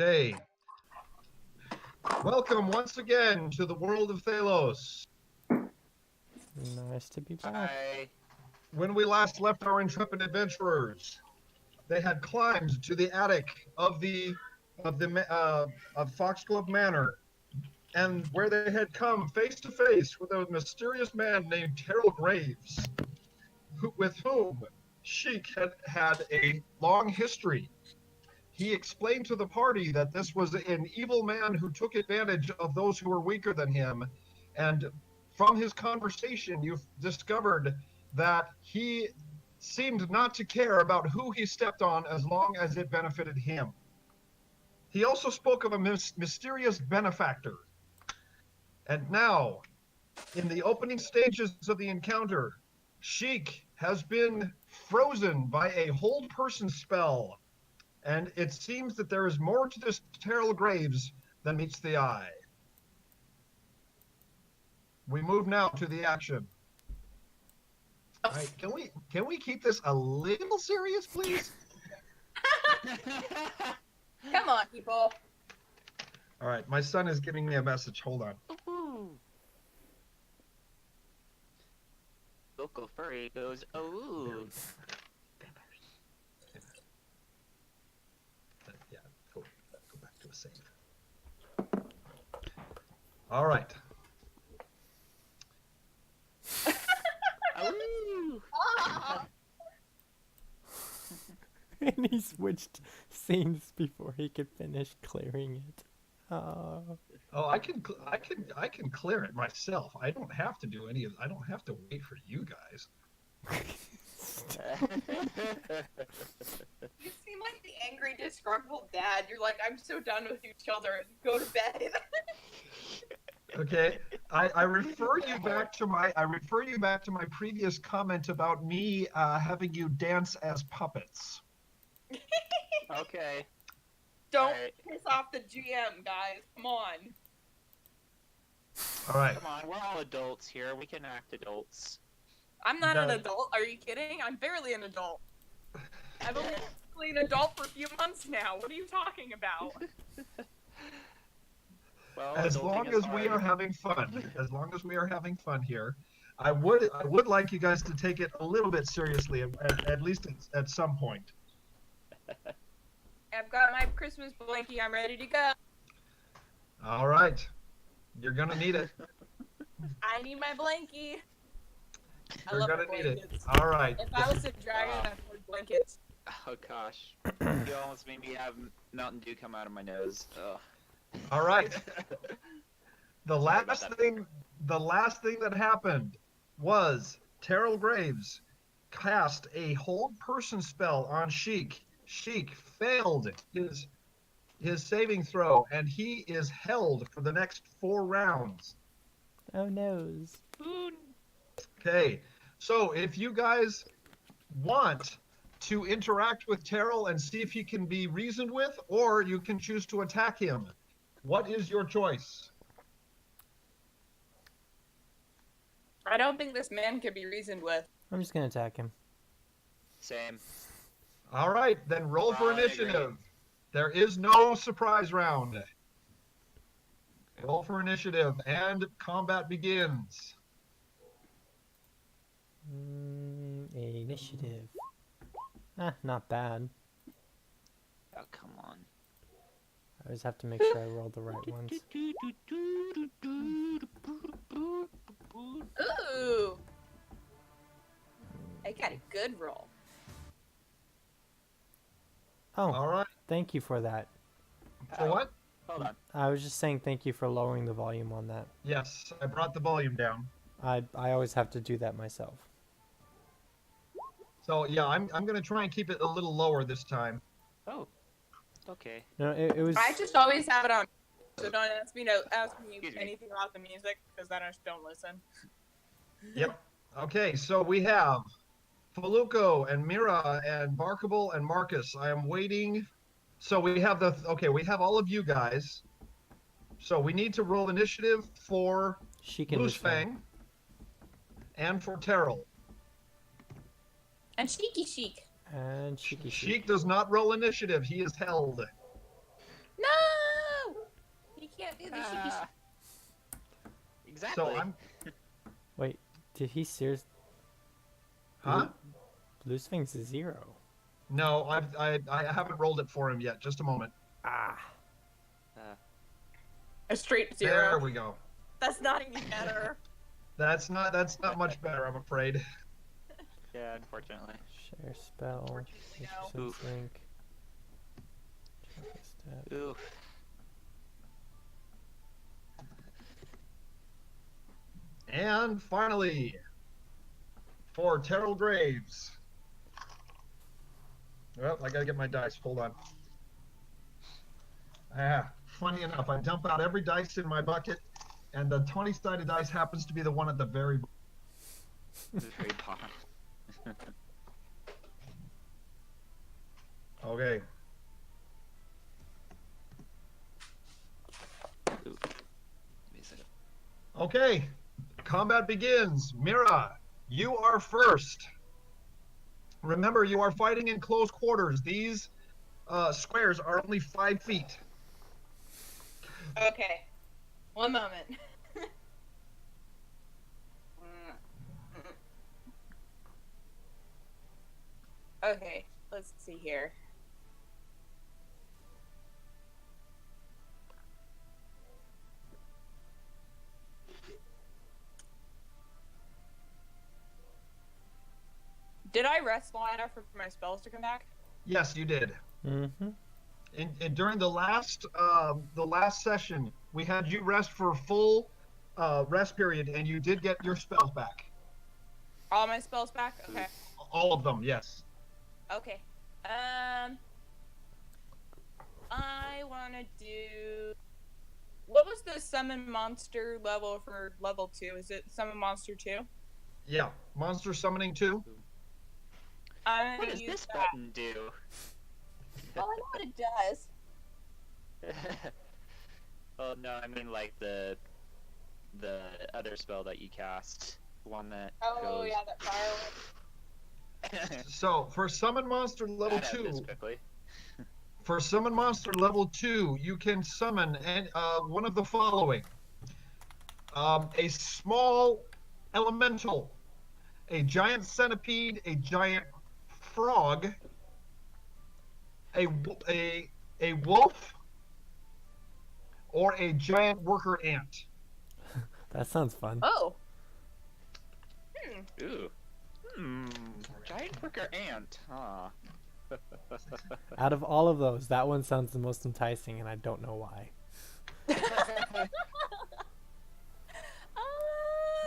Okay. Welcome once again to the world of Thaylos. Nice to be back. Hi. When we last left our intrepid adventurers, they had climbed to the attic of Foxglove Manor, and where they had come face to face with a mysterious man named Terrell Graves, with whom Sheik had a long history. He explained to the party that this was an evil man who took advantage of those who were weaker than him. And from his conversation, you've discovered that he seemed not to care about who he stepped on as long as it benefited him. He also spoke of a mysterious benefactor. And now, in the opening stages of the encounter, Sheik has been frozen by a hold person spell. And it seems that there is more to this Terrell Graves than meets the eye. We move now to the action. All right, can we keep this a little serious, please? Come on, people. All right, my son is giving me a message. Hold on. Local furry goes, oh. Yeah, go back to a save. All right. And he switched scenes before he could finish clearing it. Oh, I can clear it myself. I don't have to do any of. I don't have to wait for you guys. You seem like the angry, disgruntled dad. You're like, I'm so done with you children. Go to bed. Okay, I refer you back to my previous comment about me having you dance as puppets. Okay. Don't Alright. piss off the GM, guys. Come on. All right. Come on, we're all adults here. We can act adults. I'm not an No. adult. Are you kidding? I'm barely an adult. I've only been an adult for a few months now. What are you talking about? Well, As adulting long is as we hard. are having fun, here, I would like you guys to take it a little bit seriously, at least at some point. I've got my Christmas blankie. I'm ready to go. All right, you're gonna need it. I need my blankie. I You're love gonna my need it. blankets. All right. If I was a dragon, I'd wear blankets. Oh gosh. You almost made me have Mountain Dew come out of my nose. Ugh. All right. The Sorry about last that. thing that happened was Terrell Graves cast a hold person spell on Sheik. Sheik failed his saving throw, and he is held for the next 4 rounds. Oh noes. Okay, so if you guys want to interact with Terrell and see if he can be reasoned with, or you can choose to attack him, what is your choice? I don't think this man can be reasoned with. I'm just gonna attack him. Same. All right, then roll for I agree. initiative. There is no surprise round. Roll for initiative, and combat begins. Initiative. Not bad. Oh, come on. I always have to make sure I roll the right ones. Ooh. I got a good roll. Oh, All right, thank you for that. for what? Hold on. I was just saying thank you for lowering the volume on that. Yes, I brought the volume down. I always have to do that myself. So yeah, I'm going to try and keep it a little lower this time. Oh. Okay. No, it was. I just always have it on. So don't ask me Excuse me. anything about the music, because then I just don't listen. Yep. Okay, so we have Feluco and Mira and Barkable and Marcus. I am waiting. So we have we have all of you guys. So we need to roll initiative for Sheik and Loose Loose Fang. Fang and for Terrell. And Cheeky Chic. And Sheiky Sheik. Sheik does not roll initiative. He is held. No! should be. Exactly. So I'm. Wait, did he serious? Huh? Blue swing's a 0. No, I haven't rolled it for him yet. Just a moment. Ah. A straight 0. There we go. That's not any better. That's not much better, I'm afraid. Yeah, unfortunately. Share spell. Unfortunately, no. 50% Oof. sync. Check the stat. Oof. And finally, for Terrell Graves. Well, I gotta get my dice. Hold on. Funny enough, I dump out every dice in my bucket, and the 20-sided dice happens to be the one at the very bottom. Very bottom. Okay. Ooh. Give me a second. Okay. Combat begins. Mira, you are first. Remember, you are fighting in close quarters. These squares are only 5 feet. Okay. One moment. Okay, let's see here. Did I rest long enough for my spells to come back? Yes, you did. Mm-hmm. And during the last session, we had you rest for a full rest period, and you did get your spells back. All my spells back? Okay. All of them, yes. Okay. I want to do. What was the summon monster level for level 2? Is it summon monster 2? Yeah, monster summoning 2. I'm What gonna does use this that. button do? Well, I know what it does. Oh no, I mean like the other spell that you cast, the one that Oh goes. yeah, that fire one. So for summon monster level That happens 2, quickly. for summon monster level 2, you can summon one of the following: a small elemental, a giant centipede, a giant frog, a wolf, or a giant worker ant. That sounds fun. Oh. Ooh. Giant worker ant. Huh. Out of all of those, that one sounds the most enticing, and I don't know why.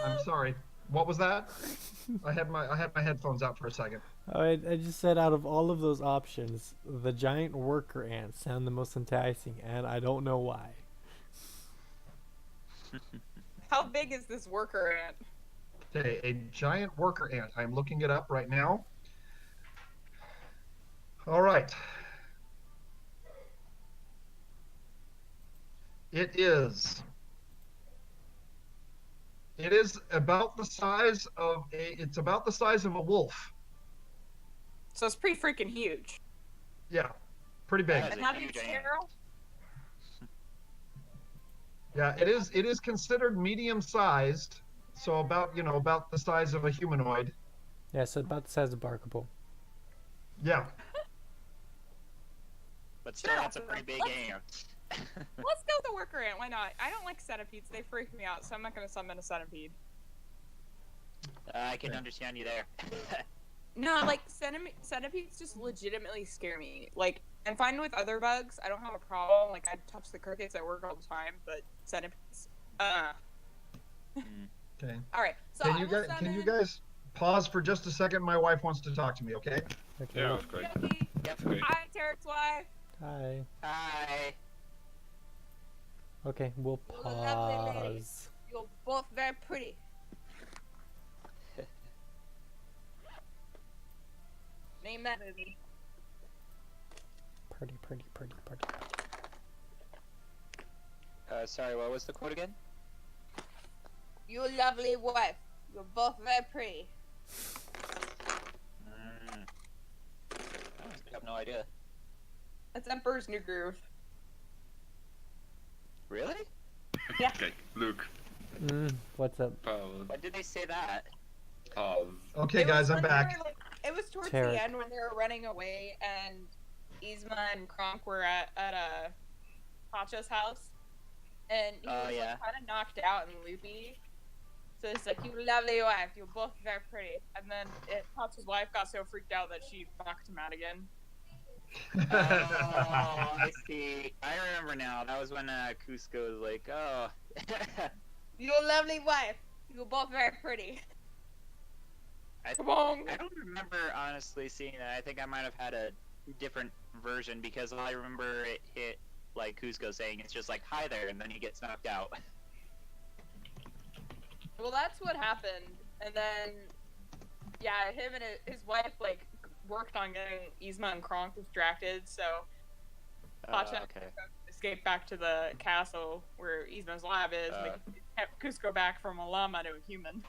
I'm sorry. What was that? I had my headphones out for a second. Oh, I just said out of all of those options, the giant worker ants sound the most enticing, and I don't know why. How big is this worker ant? Okay, a giant worker ant. I'm looking it up right now. All right. It is about the size of a wolf. So it's pretty freaking huge. Yeah, pretty big. That is And a how big huge is ant. Carol? Yeah, it is considered medium-sized, so about the size of a humanoid. Yeah, so about the size of Barkable. Yeah. But still, Sure, that's a pretty big ant. Let's go with the worker ant. Why not? I don't like centipedes. They freak me out, so I'm not going to summon a centipede. I can understand you there. No, like centipedes just legitimately scare me. Like, I'm fine with other bugs. I don't have a problem. Like, I touch the crickets at work all the time, but centipedes. Okay. All right. So Can you guys pause for just a second? My wife wants to talk to me. Okay. Okay. Yeah, that's great. Yep. Great. Hi, Tarek's wife. Hi. Hi. Okay, we'll Lovely lady. pause. You're both very pretty. Name that movie. Pretty. Sorry, what was the quote again? Your lovely wife. You're both very pretty. I have no idea. That's Emperor's New Groove. Really? Yeah. Okay, Luke. What's up? When did they say that? Okay, It was guys, I'm when they back. were, like, it was towards Tarek. the end when they were running away, and Yzma and Kronk were at Pacha's house, and he was yeah. like kind of knocked out and loopy. So it's like, you lovely wife, you're both very pretty. And then Pacha's wife got so freaked out that she knocked him out again. Oh, I see. I remember now. That was when Cusco was like, "Oh, Your lovely wife, you're both very pretty. Come on. I don't remember honestly seeing that. I think I might have had a different version because all I remember it hit like Cusco saying it's just like hi there, and then he gets knocked out. Well, that's what happened. And then, yeah, him and his wife, like, worked on getting Yzma and Kronk distracted, so Pacha Okay. escaped back to the castle where Yzma's lab is, and they kept Cusco back from a llama to a human.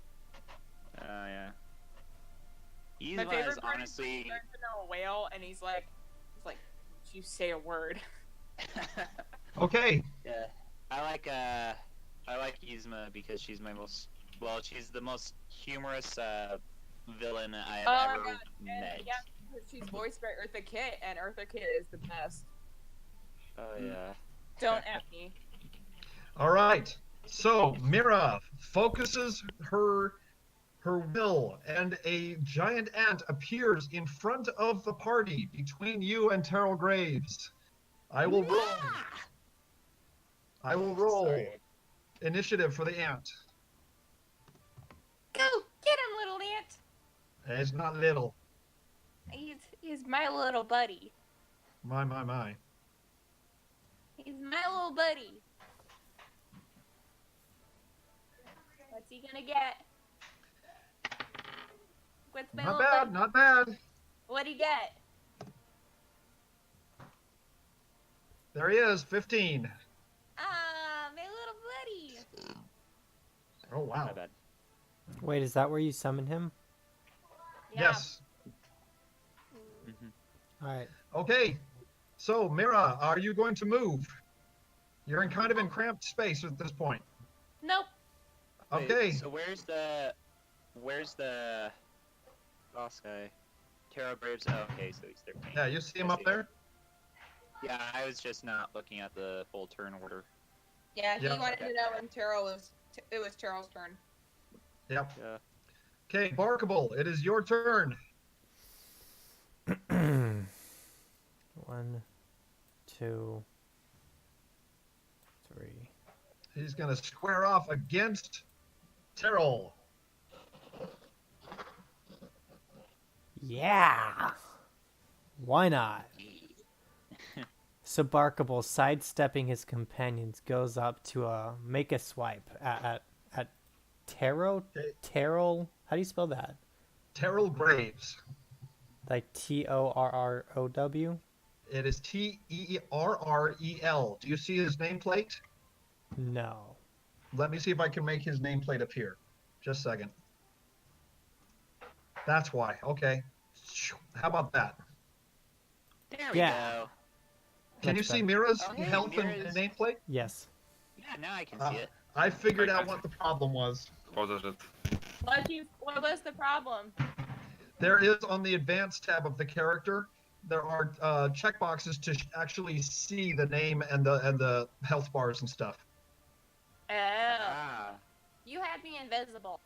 Oh yeah. My Yzma favorite is part honestly. is when he learned to know a whale, and he's like, "Don't you say a word." Okay. Yeah, I like Yzma because she's my most she's the most humorous villain I have ever met. Yeah, she's voiced by Eartha Kitt, and Eartha Kitt is the best. Oh yeah. Don't at me. All right. So Mira focuses her will, and a giant ant appears in front of the party between you and Terrell Graves. I will roll. Sorry. Initiative for the ant. Go get him, little ant. It's not little. He's my little buddy. My. He's my little buddy. What's he gonna get? What's my Not little bad, buddy? not bad. What'd he get? There he is, 15. Ah, my little buddy. Oh, wow. My bad. Wait, is that where you summon him? Yeah. Yes. All right. Okay. So, Mira, are you going to move? You're in kind of in cramped space at this point. Nope. Wait, Okay. so where's the boss guy? Terrell Graves. Oh, okay, so he's 13. Yeah, you see him up there? Yeah, I was just not looking at the full turn order. Yeah, he Yeah. wanted to know when it was Terrell's turn. Yep. Yeah. Okay, Barkable, it is your turn. 1, 2, 3. He's going to square off against Terrell. Yeah. Why not? So Barkable, sidestepping his companions, goes up to make a swipe at Terrell. Okay. Terrell. How do you spell that? Terrell Graves. Like Torrow? It is Terrel. Do you see his nameplate? No. Let me see if I can make his nameplate appear. Just a second. That's why. Okay. How about that? There we Yeah. go. Can Much you see better. Mira's Oh, hey, health and Mira's- nameplate? Yes. Yeah, now I can Uh, see it. I figured out what the problem was. What is it? What was the problem? There is on the advanced tab of the character, there are checkboxes to actually see the name and the health bars and stuff. Oh, Ah. you had me invisible.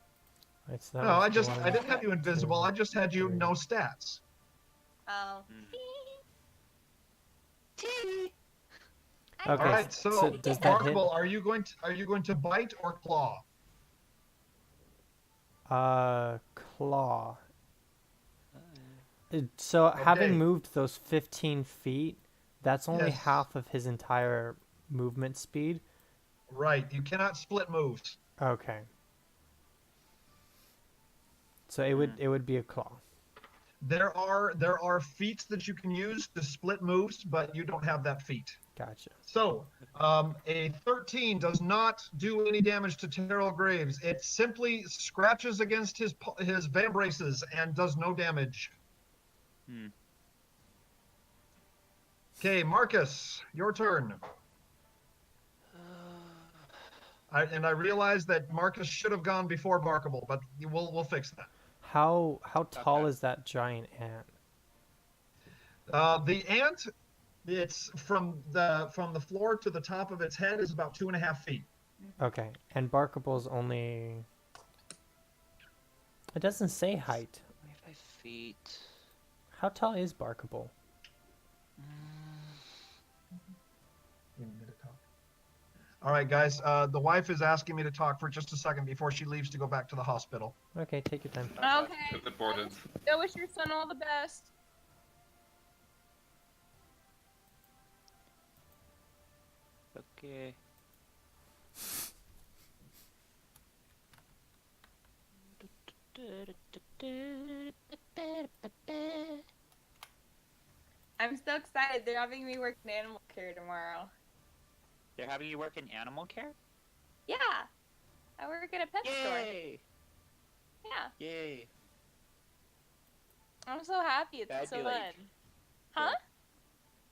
Right, so that No, was I didn't have you invisible. I just had you three. no stats. Oh. Okay. All right, so does that hit? Barkable, are you going to bite or claw? Claw. So having Okay. moved those 15 feet, that's only Yes. half of his entire movement speed. Right. You cannot split moves. Okay. So it would be a claw. There are feats that you can use to split moves, but you don't have that feat. Gotcha. So, a 13 does not do any damage to Terrell Graves. It simply scratches against his vambraces and does no damage. Hmm. Okay, Marcus, your turn. I realize that Marcus should have gone before Barkable, but we'll fix that. How tall Okay. is that giant ant? The ant, it's from the floor to the top of its head is about 2.5 feet. Okay, and Barkable's only. It doesn't say height. 25 feet. How tall is Barkable? All right, guys. The wife is asking me to talk for just a second before she leaves to go back to the hospital. Okay, take your time. Okay. That's important. Go wish your son all the best. Okay. I'm so excited. They're having me work in animal care tomorrow. They're having you work in animal care? Yeah. I work at a pet store. Yay! Yeah. Yay! I'm so happy. It's That'd so be fun. like- Huh?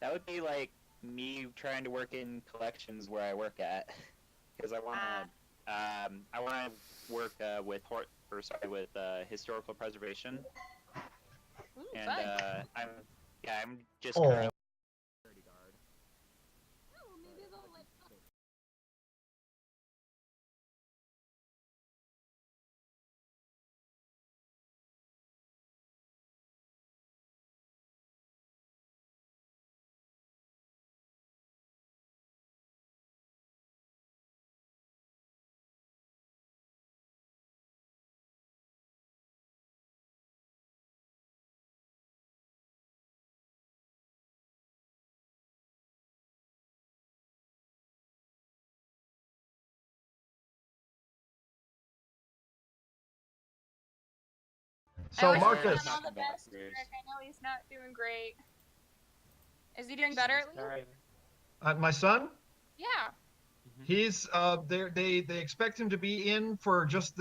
That would be like me trying to work in collections where I work at, because I want to work with historical preservation, Ooh, and fun. I'm just Oh. currently security guard. Oh, maybe they'll let So I wish Marcus, his son all the best, Rick. I know he's not doing great. Is he doing better at least? Sorry. My son, Yeah. he's they expect him to be in for just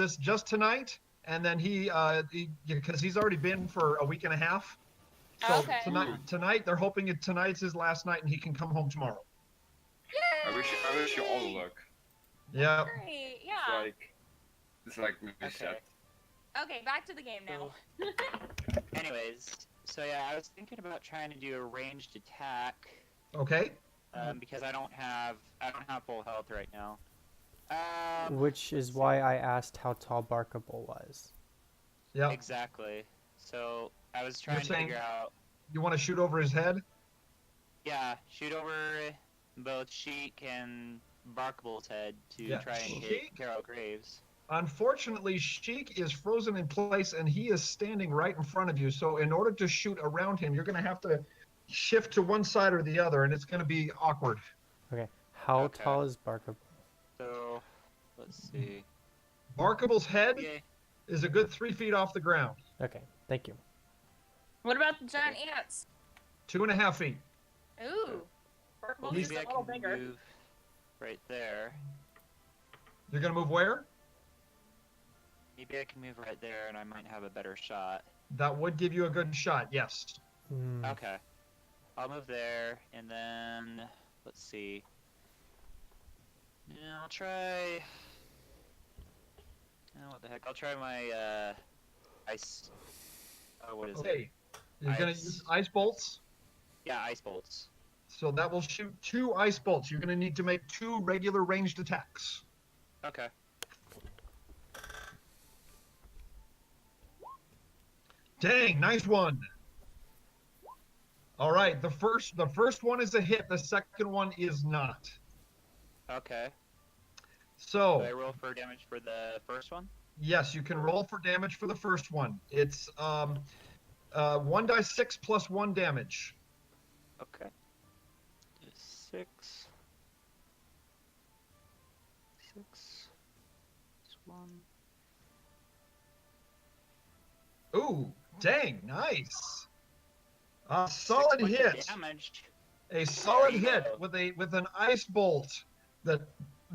tonight, and then because he's already been for a week and a half. So Okay. tonight they're hoping tonight's his last night and he can come home tomorrow. Yay! I wish you all the luck. Yeah. Great. Yeah. It's like movie Okay. set. Okay, back to the game now. Anyways, so yeah, I was thinking about trying to do a ranged attack, Okay. because I don't have full health right now. Which is why I asked how tall Barkable was. Yeah. Exactly. So I was trying to saying- figure out. You want to shoot over his head? Yeah, shoot over both Sheik and Barkable's head to Yeah, try and hit Sheik? Carol Graves. Unfortunately, Sheik is frozen in place and he is standing right in front of you. So in order to shoot around him, you're going to have to shift to one side or the other, and it's going to be awkward. Okay, how Okay. tall is Barkable? So let's see. Barkable's head Okay. is a good 3 feet off the ground. Okay, thank you. What about the giant ants? 2.5 feet. Ooh. Purple is Maybe a I little can bigger. move right there. You're going to move where? Maybe I can move right there, and I might have a better shot. That would give you a good shot, yes. Hmm. Okay. I'll move there, and then let's see. Yeah, I'll try. Oh, what the heck? I'll try my ice. Oh, what is it? Okay. You're going to Ice. use ice bolts. Yeah, ice bolts. So that will shoot 2 ice bolts. You're going to need to make 2 regular ranged attacks. Okay. Dang, nice one. All right, the first one is a hit. The second one is not. Okay. So Do I roll for damage for the first one? yes, you can roll for damage for the first one. It's 1d6 plus 1 damage. Okay. 6. 6. 1. Ooh, dang, nice. A solid 6 points hit. of damage. A solid There you hit go. with an ice bolt that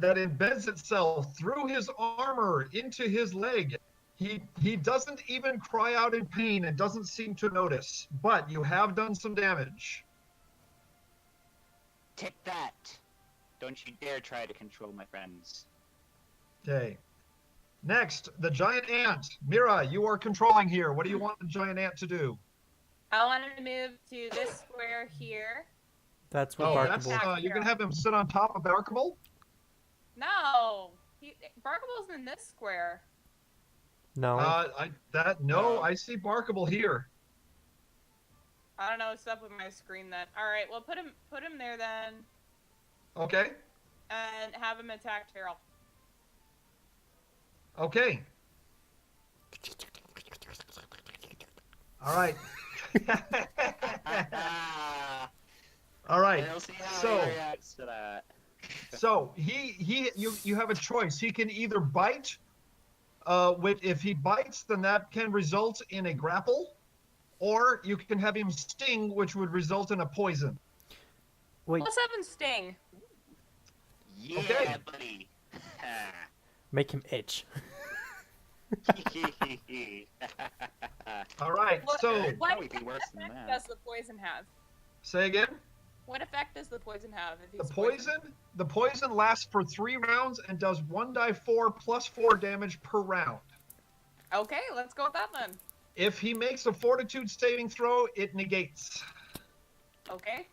embeds itself through his armor into his leg. He doesn't even cry out in pain and doesn't seem to notice, but you have done some damage. Take that! Don't you dare try to control my friends. Okay. Next, the giant ant. Mira, you are controlling here. What do you want the giant ant to do? I want him to move to this square here. That's where Oh, Yeah, that's Barkable. you're gonna have him sit on top of Barkable? No, Barkable's in this square. No. I see Barkable here. I don't know what's up with my screen then. All right, well put him there then, Okay. and have him attack Terrell. Okay. All right. All right. We'll see how So- he reacts to that. So you have a choice. He can either bite. If he bites, then that can result in a grapple, or you can have him sting, which would result in a poison. Wait, Let's have him sting. Yeah, Okay. buddy. make him itch. All right. What- So What Probably be worse than effect that. does the poison have? say again. What effect does the poison have? If The he's poison lasts for 3 rounds and does 1d4 plus 4 damage per round. Okay, let's go with that then. If he makes a Fortitude saving throw, it negates. Okay.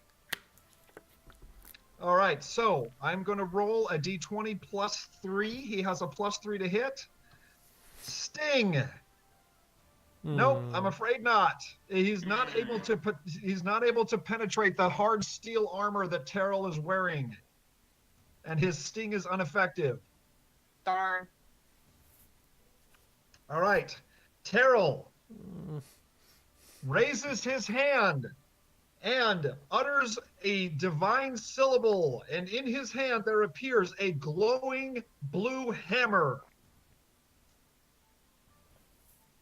All right, so I'm going to roll a d20 plus 3. He has a plus 3 to hit. Sting. Nope, I'm afraid not. He's not able to penetrate the hard steel armor that Terrell is wearing, and his sting is ineffective. Darn. All right, Terrell raises his hand and utters a divine syllable, and in his hand there appears a glowing blue hammer.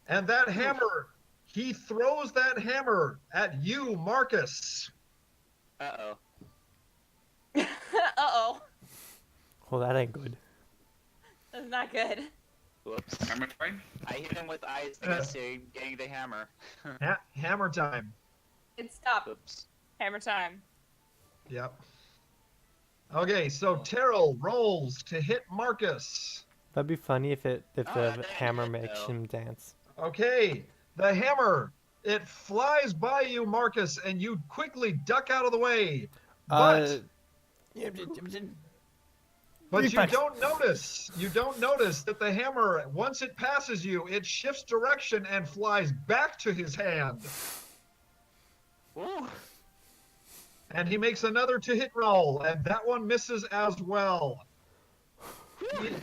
And that hammer, he throws that hammer at you, Marcus. Uh-oh. Uh-oh. Well, that ain't good. That's not good. Whoops. Hammer time? I hit him with eyes next to getting the hammer. Hammer time. It stopped. Whoops. Hammer time. Yep. Okay, so Terrell rolls to hit Marcus. That'd be funny if that the didn't hammer hit, makes though. him dance. Okay, the hammer, it flies by you, Marcus, and you quickly duck out of the way. But you reflex. don't notice that the hammer, once it passes you, it shifts direction and flies back to his hand. Ooh. And he makes another to hit roll, and that one misses as well. He is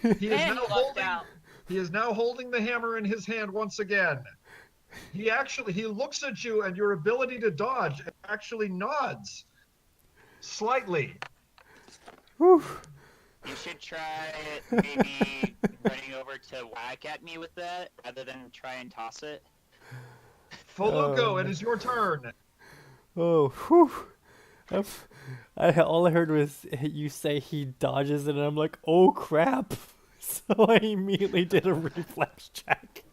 And now he lucked holding out. He is now holding the hammer in his hand once again. He looks at you, and your ability to dodge actually nods slightly. Whew. You should try maybe running over to whack at me with that rather than try and toss it. Foluco, it is your turn. Oh, whew. All I heard was you say he dodges it, and I'm like, oh crap. So I immediately did a reflex check.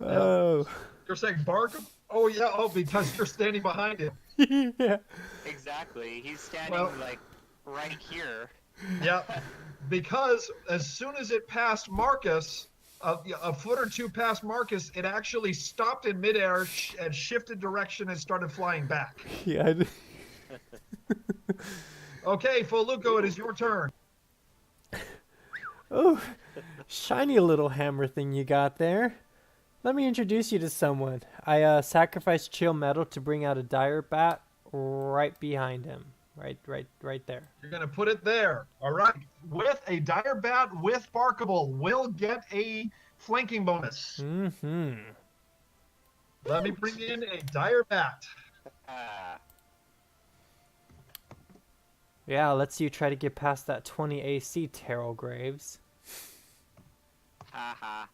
Oh. You're saying bark? Oh yeah. Oh, because you're standing behind him. Yeah. Exactly. He's standing Well- like right here. Yep. Because as soon as it passed Marcus, a foot or two past Marcus, it actually stopped in midair and shifted direction and started flying back. Yeah. Okay, Foluco, it is your turn. Oh, shiny little hammer thing you got there. Let me introduce you to someone. I sacrificed chill metal to bring out a dire bat right behind him. Right there. You're going to put it there. All right. With a dire bat with Barkable, will get a flanking bonus. Mm-hmm. Let me bring in a dire bat. Ah. Yeah, let's see you try to get past that 20 AC, Terrell Graves. Haha.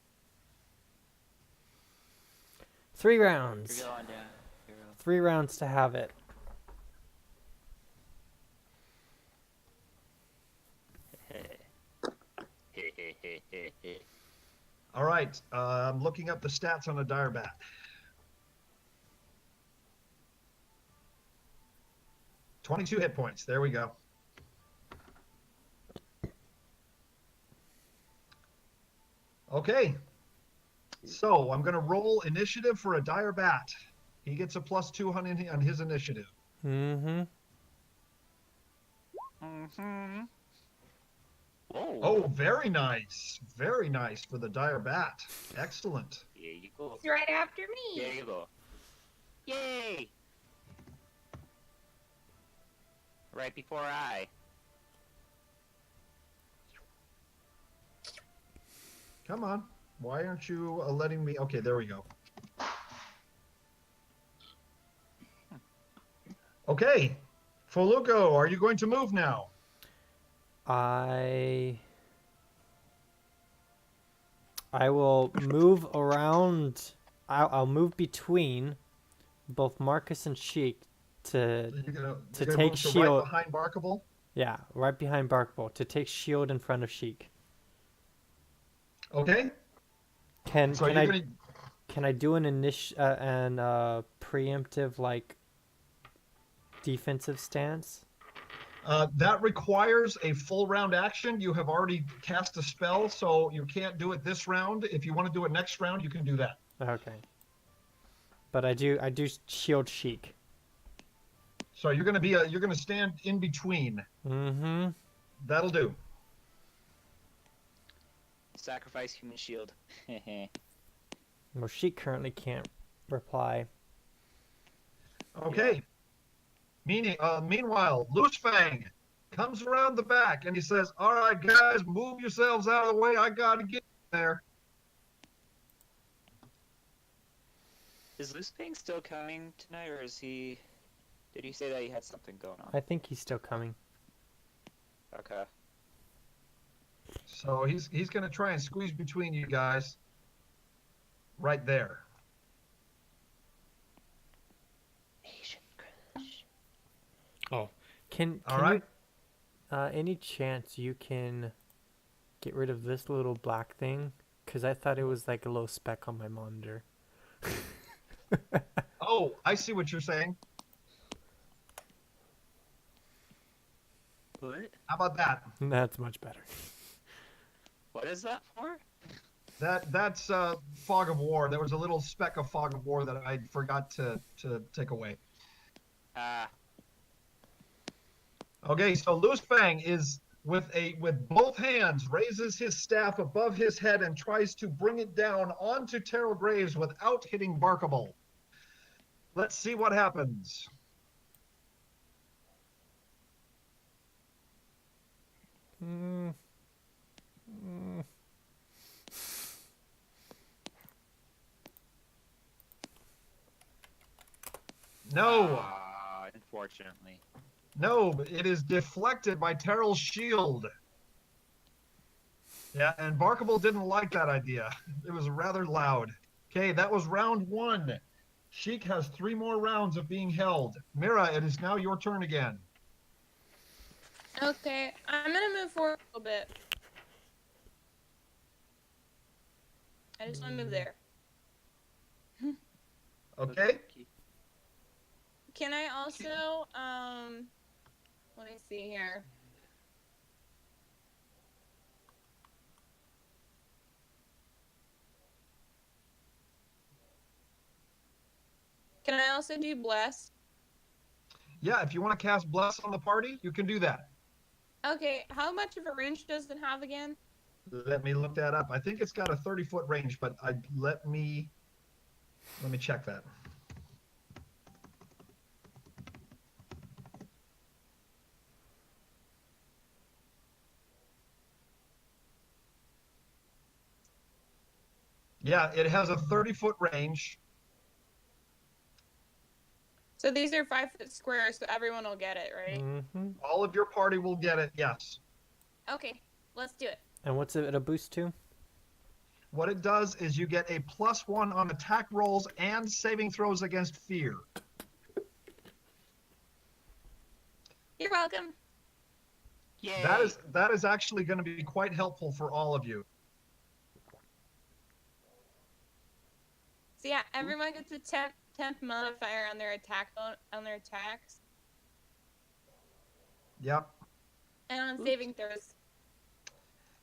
3 You're rounds. going down. 3 rounds to have it. All right. I'm looking up the stats on a dire bat. "22 hit points. There we go. Okay. So I'm going to roll initiative for a dire bat. He gets a +2 on his initiative. Mm-hmm. Mm-hmm. Whoa. Oh, very nice. Very nice for the dire bat. Excellent. Here you go. It's right after me. There you go. Yay! Right before I. Come on. Why aren't you letting me? Okay, there we go. Okay. Foluco, are you going to move now? I will move around. I'll move between both Marcus and Sheik to You're gonna take move to shield. right behind Barkable? Yeah, right behind Barkable to take shield in front of Sheik. Okay. Can So can you're I gonna can I do an preemptive like defensive stance? that requires a full round action. You have already cast a spell, so you can't do it this round. If you want to do it next round, you can do that. Okay. But I do shield Sheik. So you're gonna stand in between. Mm-hmm. That'll do. Sacrifice human shield. Well, Sheik currently can't reply. Okay. Meanwhile, Loose Fang comes around the back and he says, "All right, guys, move yourselves out of the way. I gotta get there." Is Loose Pang still coming tonight, or is he? Did he say that he had something going on? I think he's still coming. Okay. So he's gonna try and squeeze between you guys. Right there. Asian crush. Can All right. you, any chance you can get rid of this little black thing? Because I thought it was like a little speck on my monitor. Oh, I see what you're saying. What? How about that? That's much better. What is that for? That's fog of war. There was a little speck of fog of war that I forgot to take away. Okay, so Loose Fang is with both hands raises his staff above his head and tries to bring it down onto Terrell Graves without hitting Barkable. Let's see what happens. Mm. No, Unfortunately. no, it is deflected by Terrell's shield. Yeah, and Barkable didn't like that idea. It was rather loud. Okay, that was round 1. Sheik has 3 more rounds of being held. Mira, it is now your turn again. Okay, I'm gonna move forward a little bit. I just want to move there. Okay? Can I also, let me see here. Can I also do bless? Yeah, if you want to cast Bless on the party, you can do that. Okay, how much of a range does it have again? Let me look that up. I think it's got a 30-foot range, but let me check that. Yeah, it has a 30-foot range. So these are 5-foot squares, so everyone will get it, right? Mm-hmm. All of your party will get it, yes. Okay, let's do it. And what's it a boost to? What it does is you get a +1 on attack rolls and saving throws against fear. You're welcome. Yay! That is actually going to be quite helpful for all of you. So yeah, everyone gets a temp modifier on their attacks Yep. and on saving throws.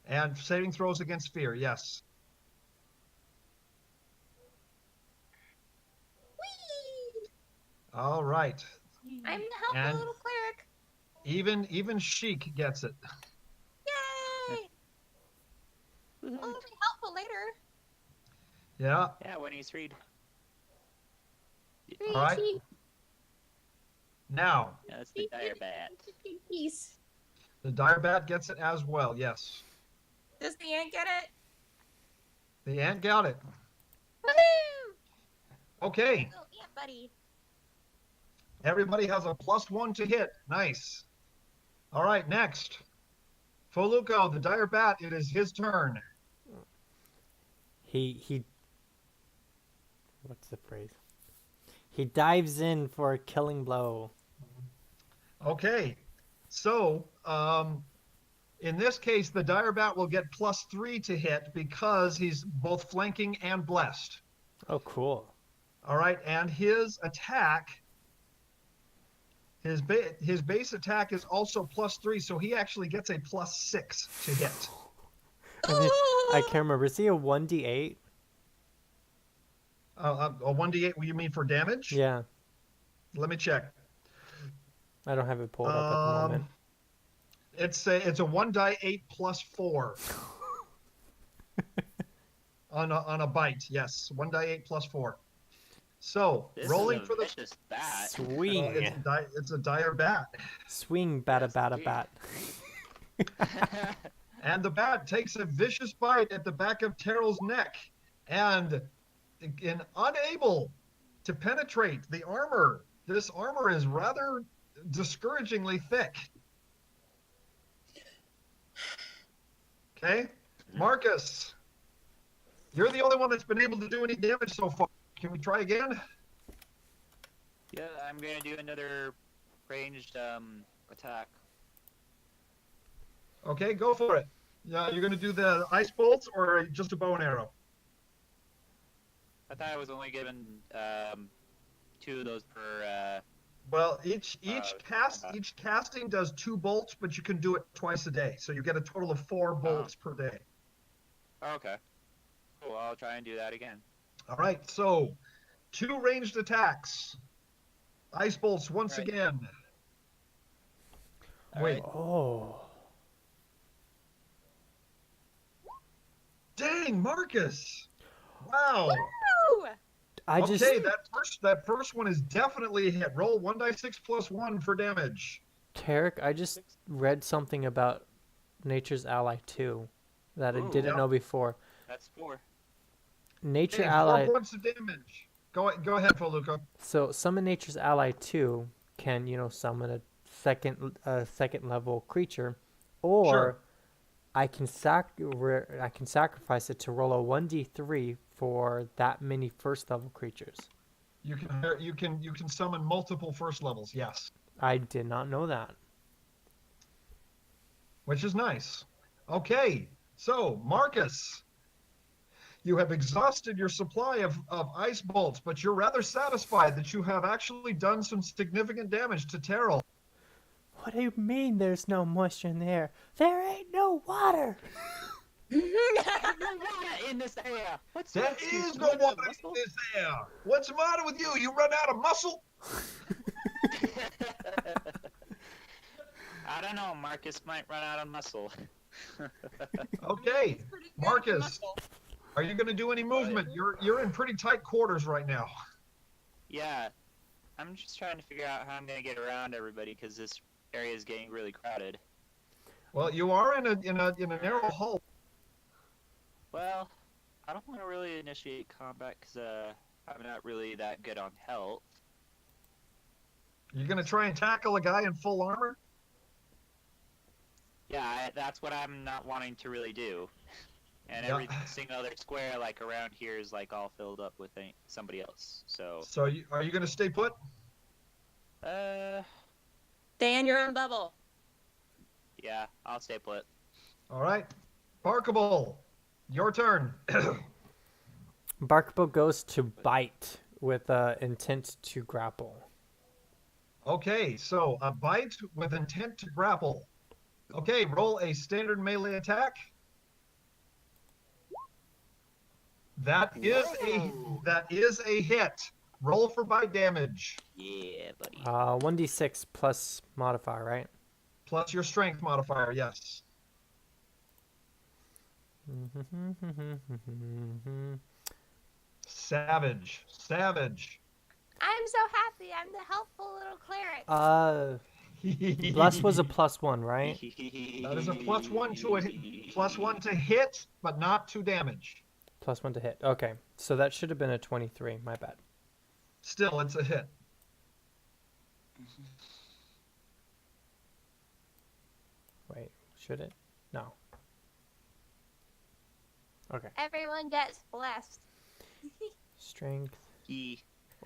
And saving throws against fear, yes. All right. I'm the helpful And- little cleric. Even Sheik gets it. Yay! Well, it'll be helpful later. Yeah. Yeah, when he's freed. All right. Three Now, Yeah, that's the dire bat. piece. the dire bat gets it as well. Yes. Does the ant get it? The ant got it. Woohoo! Okay. Oh, yeah, buddy. Everybody has a +1 to hit. Nice. All right, next. Foluco, the dire bat, it is his turn. He what's the phrase? He dives in for a killing blow. Okay. So, in this case, the dire bat will get +3 to hit because he's both flanking and blessed. Oh, cool. All right, and his attack, his base attack is also +3, so he actually gets a +6 to hit. I can't remember. Is he a 1d8? A 1d8, what do you mean for damage? Yeah. Let me check. I don't have it pulled up at the moment. It's a 1d8 +4 on a bite. Yes, 1d8 +4. So This rolling is a for the vicious bat. Swing. it's a dire bat, Swing, bata, bata, bat. and the bat takes a vicious bite at the back of Terrell's neck, and unable to penetrate the armor. This armor is rather discouragingly thick. Okay, Marcus, you're the only one that's been able to do any damage so far. Can we try again? Yeah, I'm gonna do another ranged attack. Okay, go for it. Yeah, you're gonna do the ice bolts or just a bow and arrow? I thought I was only given 2 of those per. Well, each casting does 2 bolts, but you can do it twice a day, so you get a total of 4 bolts per day. Okay. Cool. I'll try and do that again. All right, so 2 ranged attacks. Ice bolts once Right. again. All Wait, right. Oh. dang, Marcus! Wow. Woo! I Okay, just that first one is definitely a hit. Roll 1d6 +1 for damage. Tarek, I just read something about Nature's Ally 2 that I Ooh. didn't Yep. know before. That's 4. Nature Okay, Ally 4 points of damage. Go ahead, Foluco. So summon Nature's Ally 2 can, summon a second level creature, or Sure. I can sacrifice it to roll a 1d3 for that many first level creatures. You can summon multiple first levels, yes, I did not know that. which is nice. Okay, so Marcus, you have exhausted your supply of ice bolts, but you're rather satisfied that you have actually done some significant damage to Terrell. What do you mean there's no moisture in the air? There ain't no water. No water in this area. What's There that? is no water in this air. What's the matter with you? You run out of muscle? I don't know. Marcus might run out of muscle. Okay, He's pretty good with Marcus, muscle. are you going to do any movement? You're in pretty tight quarters right now. Yeah. I'm just trying to figure out how I'm gonna get around everybody because this area is getting really crowded. Well, you are in a narrow hole. Well, I don't want to really initiate combat because I'm not really that good on health. You're going to try and tackle a guy in full armor? Yeah, that's what I'm not wanting to really do. And Yeah. every single other square like around here is like all filled up with somebody else. So, So are you going to stay put? Stay in your own bubble. yeah, I'll stay put. All right. Barkable, your turn. Barkable goes to bite with intent to grapple. Okay, so a bite with intent to grapple. Okay, roll a standard melee attack. That is a hit. Roll for bite damage. Yeah, buddy. 1d6 plus modifier, right? Plus your strength modifier, yes. Savage. Savage. I'm so happy. I'm the helpful little cleric. Bless was a +1, right? That is a +1 to hit, but not to damage. +1 to hit. Okay, so that should have been a 23. My bad. Still, it's a hit. Wait, should it? No. Okay. Everyone gets blessed. Strength.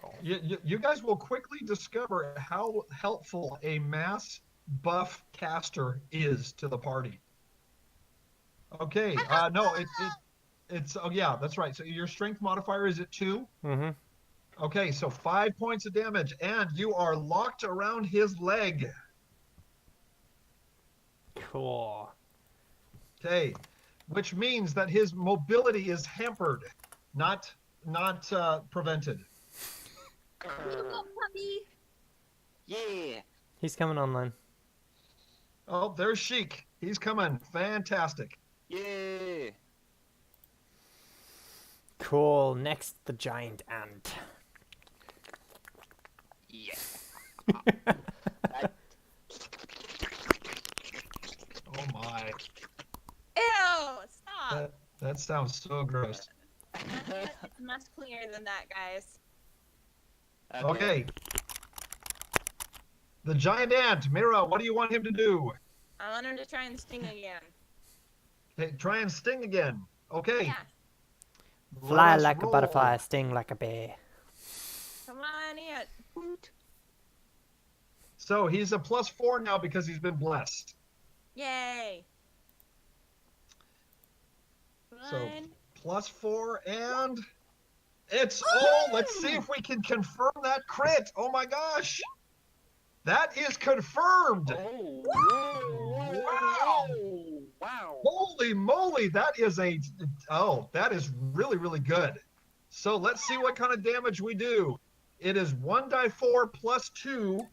Roll. You guys will quickly discover how helpful a mass buff caster is to the party. Okay, no, it's oh yeah, that's right. So your strength modifier is at 2. Mm-hmm. Okay, so 5 points of damage, and you are locked around his leg. Cool. Okay, which means that his mobility is hampered, not prevented. Little puppy. Yeah. He's coming online. Oh, there's Sheik. He's coming. Fantastic. Yeah. Cool. Next, the giant ant. Yeah. Oh my. Ew! Stop. That sounds so gross. It's much cleaner than that, guys. Okay. The giant ant, Mira, what do you want him to do? I want him to try and sting again. Okay, try and sting again. Okay. Yeah. Fly Let us like a roll. butterfly, sting like a bee. Come on, Ant. Woot. So he's a +4 now because he's been blessed. Yay. So One. +4 and it's oh, let's see if we can confirm that crit. Oh my gosh. That is confirmed. Oh, Wow. wow. Holy moly, that is really, really good. So let's see what kind of damage we do. It is 1d4 +2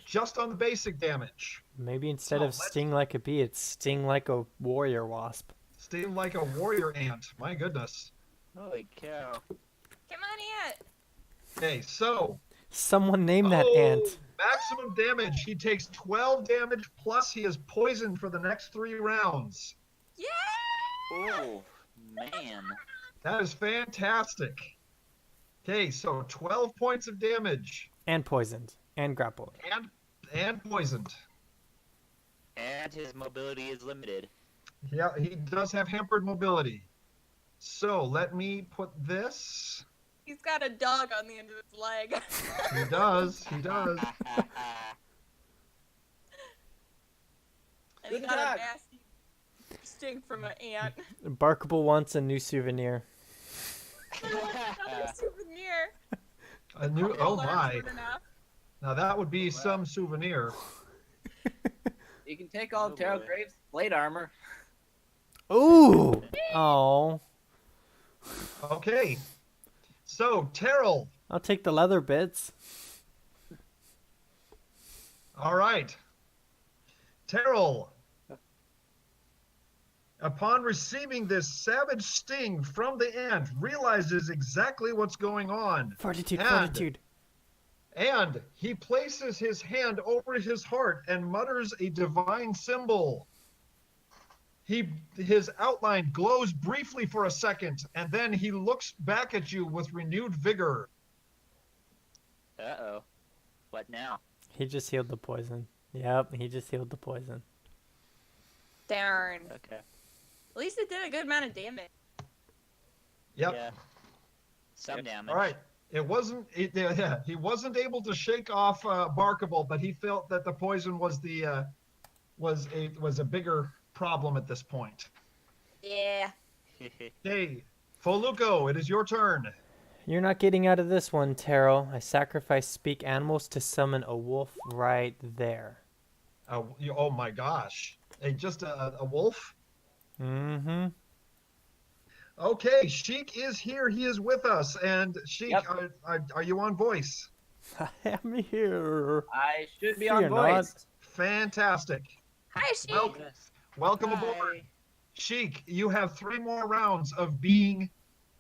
just on the basic damage. Maybe instead So of sting like a bee, it's sting like a warrior wasp. Sting like a warrior ant. My goodness. Holy cow. Come on, Ant. Okay, so Someone name that ant. maximum damage. He takes 12 damage plus he is poisoned for the next 3 rounds. Yeah. Oh, man. That is fantastic. Okay, so 12 points of damage And poisoned. And grappled. and poisoned. And his mobility is limited. Yeah, he does have hampered mobility. So let me put this. He's got a dog on the end of his leg. He does. He does. And he Good got dog. a nasty stink from an ant. Barkable wants a new souvenir. Another souvenir. A new. Oh Alarm's my. good enough. Now that would be some souvenir. You can take all Oh, Terrell boy. Graves' plate armor. Ooh! Oh. Okay. So Terrell. I'll take the leather bits. All right. Terrell. Upon receiving this savage sting from the ant, realizes exactly what's going on. Fortitude, And- fortitude. And he places his hand over his heart and mutters a divine symbol. His outline glows briefly for a second, and then he looks back at you with renewed vigor. Uh-oh. What now? He just healed the poison. Yep, he just healed the poison. Darn. Okay. At least it did a good amount of damage. Yep. Yeah. Some damage. All right. He wasn't able to shake off Barkable, but he felt that the poison was a bigger problem at this point. Yeah. Okay, Foluco, it is your turn. You're not getting out of this one, Terrell. I sacrifice speak animals to summon a wolf right there. Oh my gosh. Just a wolf? Mm-hmm. Okay, Sheik is here. He is with us. And Sheik, Yep. are you on voice? I am here. I should be Fear on not. voice. Fantastic. Hi, Sheik. Welcome, welcome aboard. Hi. Sheik, you have 3 more rounds of being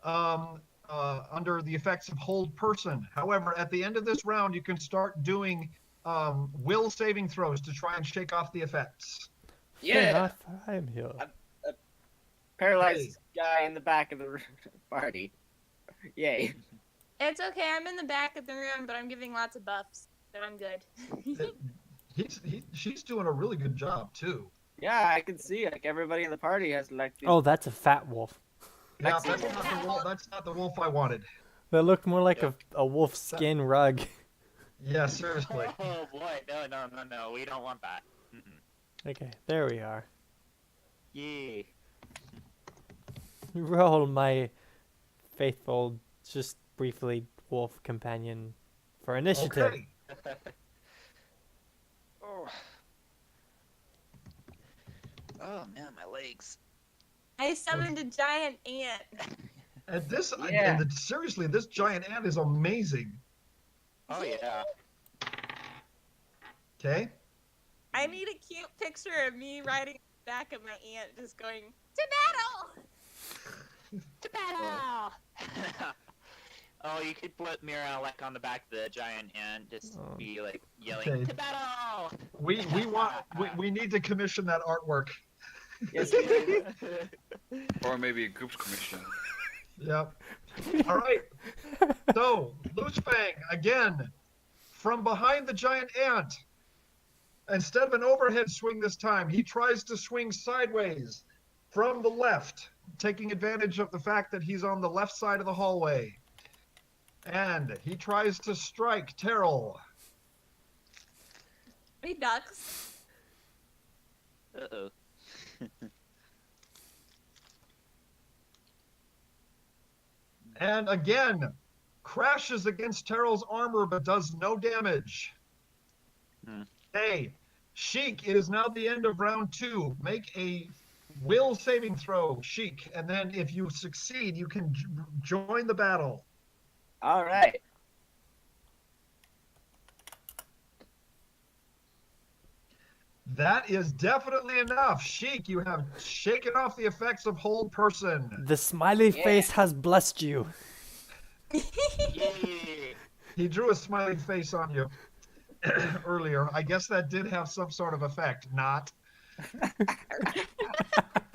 under the effects of hold person. However, at the end of this round, you can start doing will saving throws to try and shake off the effects. Fear Yeah. not, for I am here. Paralyzed guy in the back of the party. Yay. It's okay. I'm in the back of the room, but I'm giving lots of buffs, so I'm good. She's doing a really good job too. Yeah, I can see like everybody in the party has like these. Oh, that's a fat wolf. Yeah, Excellent. that's not the wolf. That's not the wolf I wanted. That looked more like Yeah. a wolf skin rug. Yeah, seriously. Oh boy, no, we don't want that. Okay, there we are. Yay. Roll my faithful, just briefly, wolf companion for initiative. Okay. Oh. Oh man, my legs. I summoned a giant ant. And this, Yeah. seriously, this giant ant is amazing. Oh yeah. Okay. I need a cute picture of me riding the back of my ant, just going To battle! To battle! Oh, you could put Mira like on the back of the giant ant, just Oh. be like yelling Okay. to battle. We need to commission that artwork. Yes, we do. Or maybe a group's commission. Yep. All right. So, Loose Fang, again, from behind the giant ant. Instead of an overhead swing this time, he tries to swing sideways from the left, taking advantage of the fact that he's on the left side of the hallway. And he tries to strike Terrell. he ducks. Uh-oh. And again, crashes against Terrell's armor but does no damage. Hmm. Hey, Sheik, it is now the end of round 2. Make a will saving throw, Sheik, and then if you succeed, you can join the battle. All right. That is definitely enough. Sheik, you have shaken off the effects of hold person. The smiley Yeah. face has blessed you. Yay. He drew a smiley face on you earlier. I guess that did have some sort of effect. Not.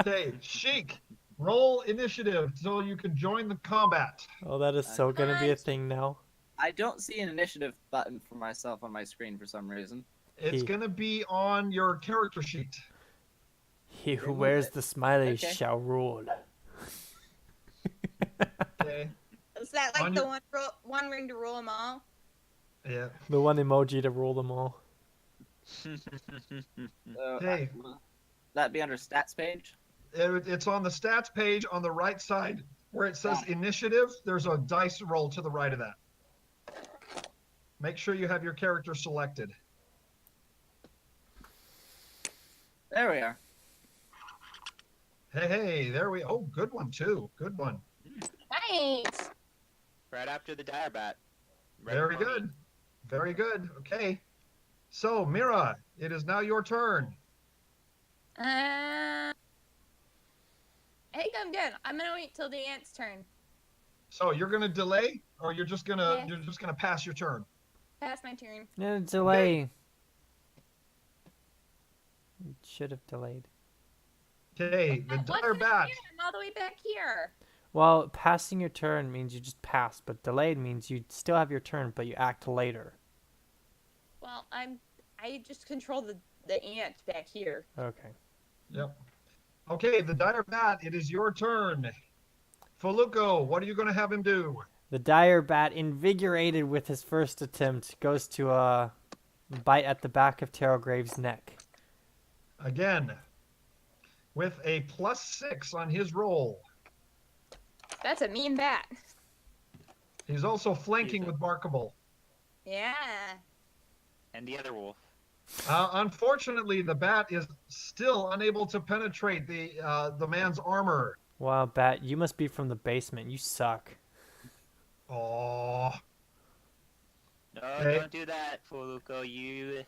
Okay, Sheik, roll initiative so you can join the combat. Oh, that is so gonna be a thing now. I don't see an initiative button for myself on my screen for some reason. It's He- going to be on your character sheet. He who Remove wears it. the smiley Okay. shall rule. Okay. Is that like On the your- one ring to rule them all? Yeah. The one emoji to rule them all. So, Okay. will that be under stats page? It's on the stats page on the right side where it says Got it. initiative. There's a dice roll to the right of that. Make sure you have your character selected. There we are. Hey, there we. Oh, good one too. Good one. Nice! Right after the dire bat. Right Very before me. good. Very good. Okay. So, Mira, it is now your turn. I think I'm good. I'm gonna wait till the ant's turn. So you're gonna delay, or you're just gonna Yeah. pass your turn. Pass my turn. Yeah, delay. Should have delayed. Okay, the What's dire in bat. here? I'm all the way back here. Well, passing your turn means you just pass, but delayed means you still have your turn, but you act later. Well, I just control the ant back here. Okay. Yep. Okay, the dire bat. It is your turn. Feluco, what are you gonna have him do? The dire bat, invigorated with his first attempt, goes to bite at the back of Terrelgrave's neck. Again, with a +6 on his roll. That's a mean bat. He's also flanking with Barkable. Yeah. And the other wolf. Unfortunately, the bat is still unable to penetrate the man's armor. Wow, Bat, you must be from the basement. You suck. Oh, No, Okay. don't do that, Fuluko. You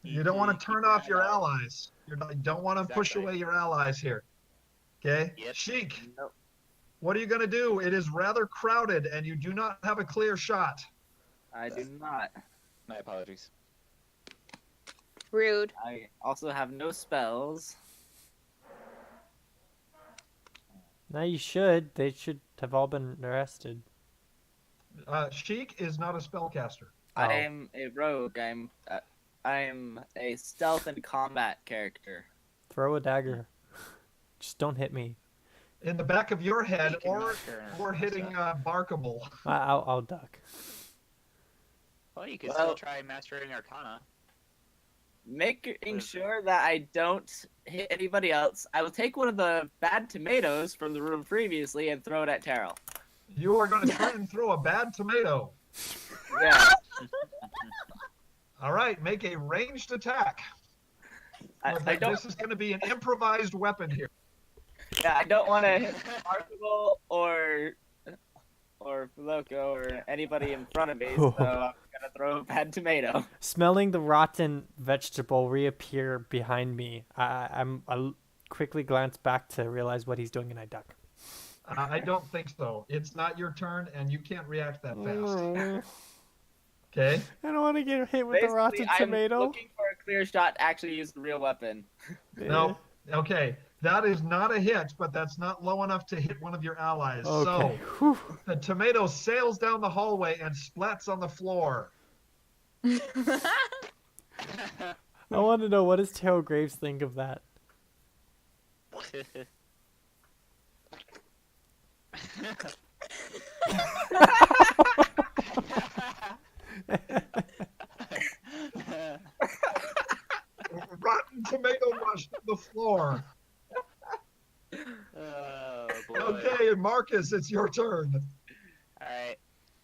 you need don't want to to keep turn your off your eye out. allies. You don't want to push Exactly. away your allies here. Okay? Yep. Sheik, Nope. what are you going to do? It is rather crowded and you do not have a clear shot. I do not. My apologies. Rude. I also have no spells. Now you should. They should have all been arrested. Sheik is not a spellcaster. Oh. I'm a rogue. I'm a stealth and combat character. Throw a dagger. Just don't hit me. In the back of your head You can or master hitting Barkable. I'll duck. Well, you could Well- still try mastering Arcana. Making What is sure that I don't hit anybody else, I will take one of the bad tomatoes from the room previously and throw it at Terrell. You are going to try and throw a bad tomato. Yeah. All right, make a ranged attack. I don't. This is going to be an improvised weapon here. Yeah, I don't want to hit Markable or Loco or anybody in front of me, so I'm gonna throw a bad tomato. Smelling the rotten vegetable reappear behind me, I quickly glance back to realize what he's doing, and I duck. I don't think so. It's not your turn, and you can't react that fast. Okay? I don't want to get hit with the rotten I'm tomato. looking for a clear shot to actually use the real weapon. No. Okay. That is not a hit, but that's not low enough to hit one of your allies. Okay. Whew. So the tomato sails down the hallway and splats on the floor. I want to know, what does Terrell Graves think of that? Rotten tomato rushed to the floor. Oh boy. Okay, and Marcus, it's your turn. Alright.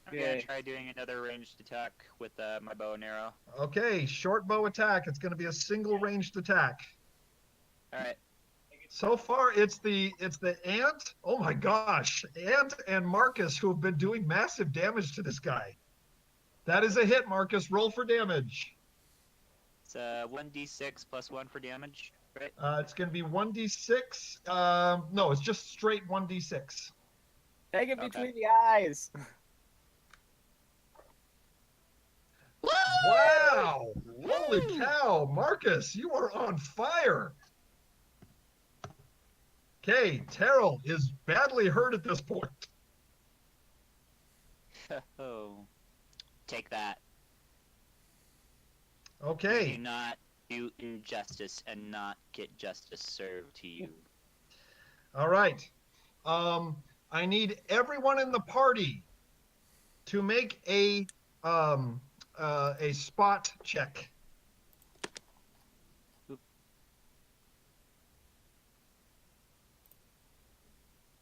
I'm Okay. gonna try doing another ranged attack with my bow and arrow. Okay, short bow attack. It's going to be a single ranged attack. Alright. So far, it's the ant. Oh my gosh, Ant and Marcus who have been doing massive damage to this guy. That is a hit, Marcus. Roll for damage. It's 1d6 plus 1 for damage, right? It's going to be 1d6. No, it's just straight 1d6. Take it Okay. between the eyes. Wow! Holy cow, Marcus, you are on fire. Okay, Terrell is badly hurt at this point. Oh. Take that. Okay. Do not do injustice and not get justice served to you. All right. I need everyone in the party to make a spot check.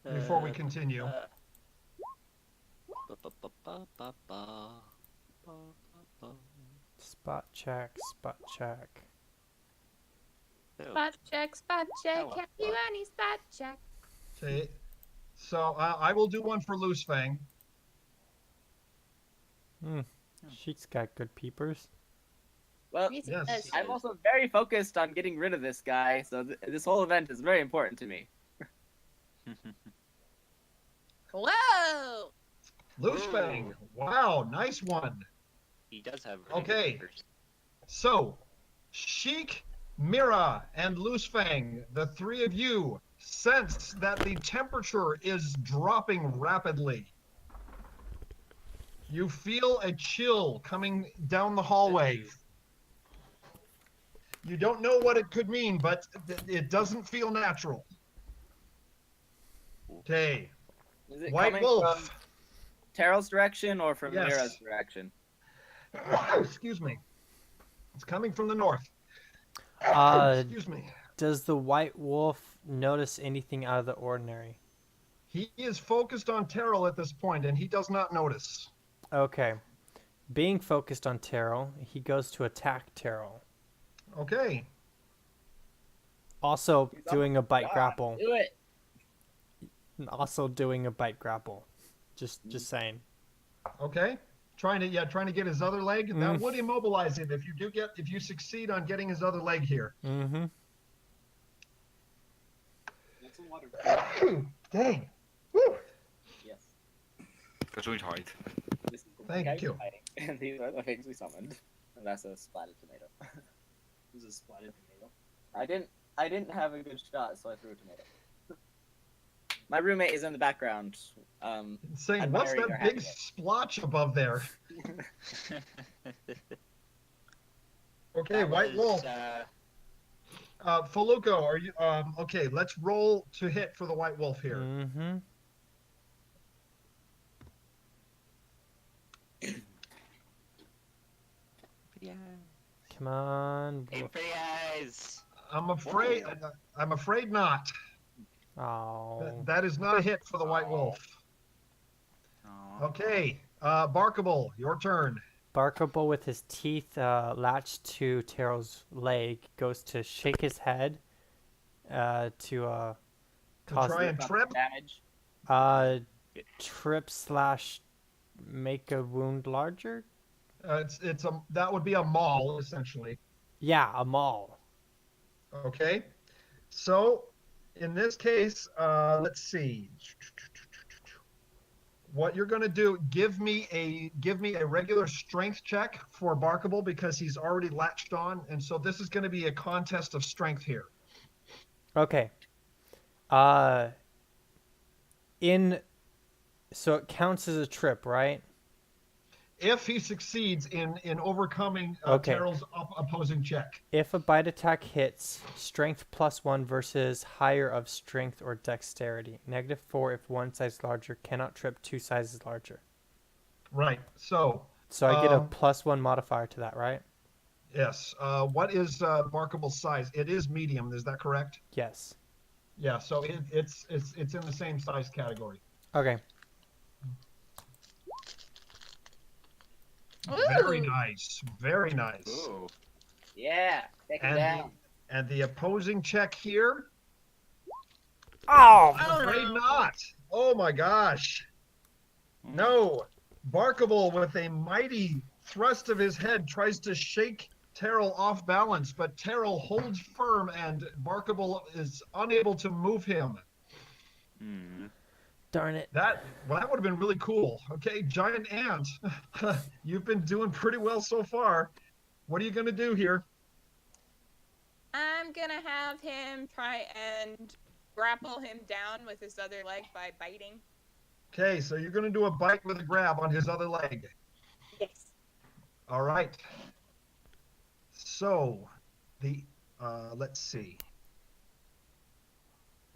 Before we continue. Spot check, spot check. Spot check, spot check. Oh, Can't do any spot check. Okay. So I will do one for Loose Fang. Sheik's got good peepers. Well, Me too. Yes. I'm also very focused on getting rid of this guy, so this whole event is very important to me. Whoa! Loose Fang. Wow, nice one. He does have really good Okay. fingers. So, Sheik, Mira, and Loose Fang, the three of you sense that the temperature is dropping rapidly. You feel a chill coming down the hallway. You don't know what it could mean, but it doesn't feel natural. Okay, Is it White coming Wolf. from Terrell's direction or from Yes. Mira's direction? Excuse me. It's coming from the north. Excuse me. Does the White Wolf notice anything out of the ordinary? He is focused on Terrell at this point, and he does not notice. Okay. Being focused on Terrell, he goes to attack Terrell. Okay. Also He's doing a bite God, grapple. Do it. also doing a bite grapple. Just saying. Okay. Trying to get his other leg. That would immobilize him if you succeed on getting his other leg here. Mm-hmm. That's a lot of. Dang. Woo. Yes. Gesundheit. This is the Thank guys you. fighting, and these are the things we summoned. And that's a splatted tomato. This is a splatted tomato. I didn't have a good shot, so I threw a tomato. My roommate is in the background. Saying, what's admiring that your big happiness. splotch above there? Okay, That White was, Wolf. Feluco, are you okay? Let's roll to hit for the White Wolf here. Mm-hmm. Come on. Hey, pretty eyes. I'm afraid not. Oh. That is not a hit for the White Wolf. Aw. Okay, Barkable, your turn. Barkable with his teeth latched to Terrell's leg goes to shake his head to To cause try and trip. damage. trip slash make a wound larger. That would be a maul essentially. Yeah, a maul. Okay, so in this case, let's see. What you're going to do? Give me a regular strength check for Barkable because he's already latched on, and so this is going to be a contest of strength here. Okay. So it counts as a trip, right? If he succeeds in overcoming Okay. Terrell's opposing check. If a bite attack hits, strength +1 versus higher of strength or dexterity. -4 if one size larger, cannot trip two sizes larger. Right. So I get a +1 modifier to that, right? yes. What is Barkable's size? It is medium. Is that correct? Yes. Yeah. So it's in the same size category. Okay. Very nice. Very nice. Ooh. Yeah, take him down. And the opposing check here. Oh! I'm afraid not. Oh my gosh. No. Barkable with a mighty thrust of his head tries to shake Terrell off balance, but Terrell holds firm and Barkable is unable to move him. Hmm. Darn it. That would have been really cool. Okay, giant ant. You've been doing pretty well so far. What are you going to do here? I'm gonna have him try and grapple him down with his other leg by biting. Okay, so you're going to do a bite with a grab on his other leg. Yes. All right. So, let's see.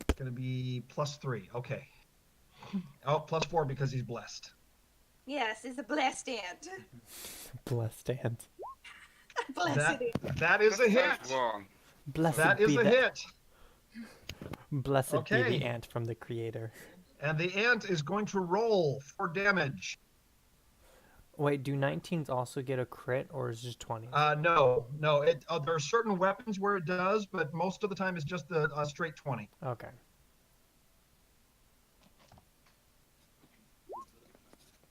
It's going to be +3. Okay. Oh, +4 because he's blessed. Yes, it's a blessed ant. Blessed ant. Blessed ant. That is a hit. That's wrong. Blessed That is be a the hit. Blessed be Okay. the ant from the creator. And the ant is going to roll for damage. Wait, do 19s also get a crit or is it just 20? No. There are certain weapons where it does, but most of the time it's just a straight 20. Okay.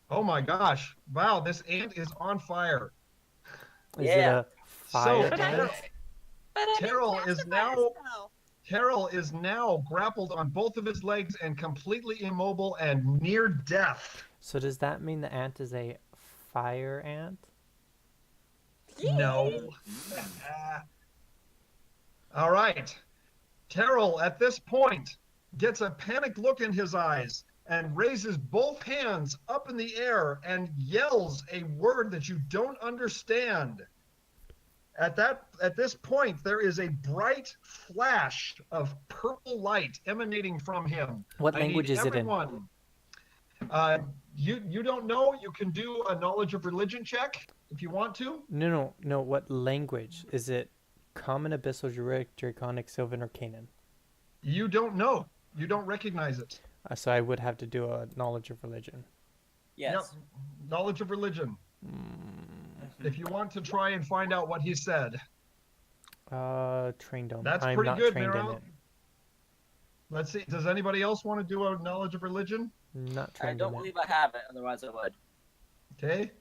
Oh my gosh. Wow, this ant is on fire. Is Yeah. it a fire So, ant? But I Terrell didn't is cast a now- fire spell. Terrell is now grappled on both of his legs and completely immobile and near death. So does that mean the ant is a fire ant? No. All right. Terrell, at this point, gets a panicked look in his eyes and raises both hands up in the air and yells a word that you don't understand. At this point, there is a bright flash of purple light emanating from him. What I need language is it in? everyone. You don't know? You can do a knowledge of religion check if you want to. No. What language? Is it Common, Abyssal, Druidic, Draconic, Sylvan, or Canaan? You don't know. You don't recognize it. So I would have to do a knowledge of religion. Yes. Yep. Knowledge of religion. If you want to try and find out what he said. Trained on. That's I'm pretty not good, trained in Miro. it. Let's see. Does anybody else want to do a knowledge of religion? Not I trained don't in it. believe I have it, otherwise I would. Okay.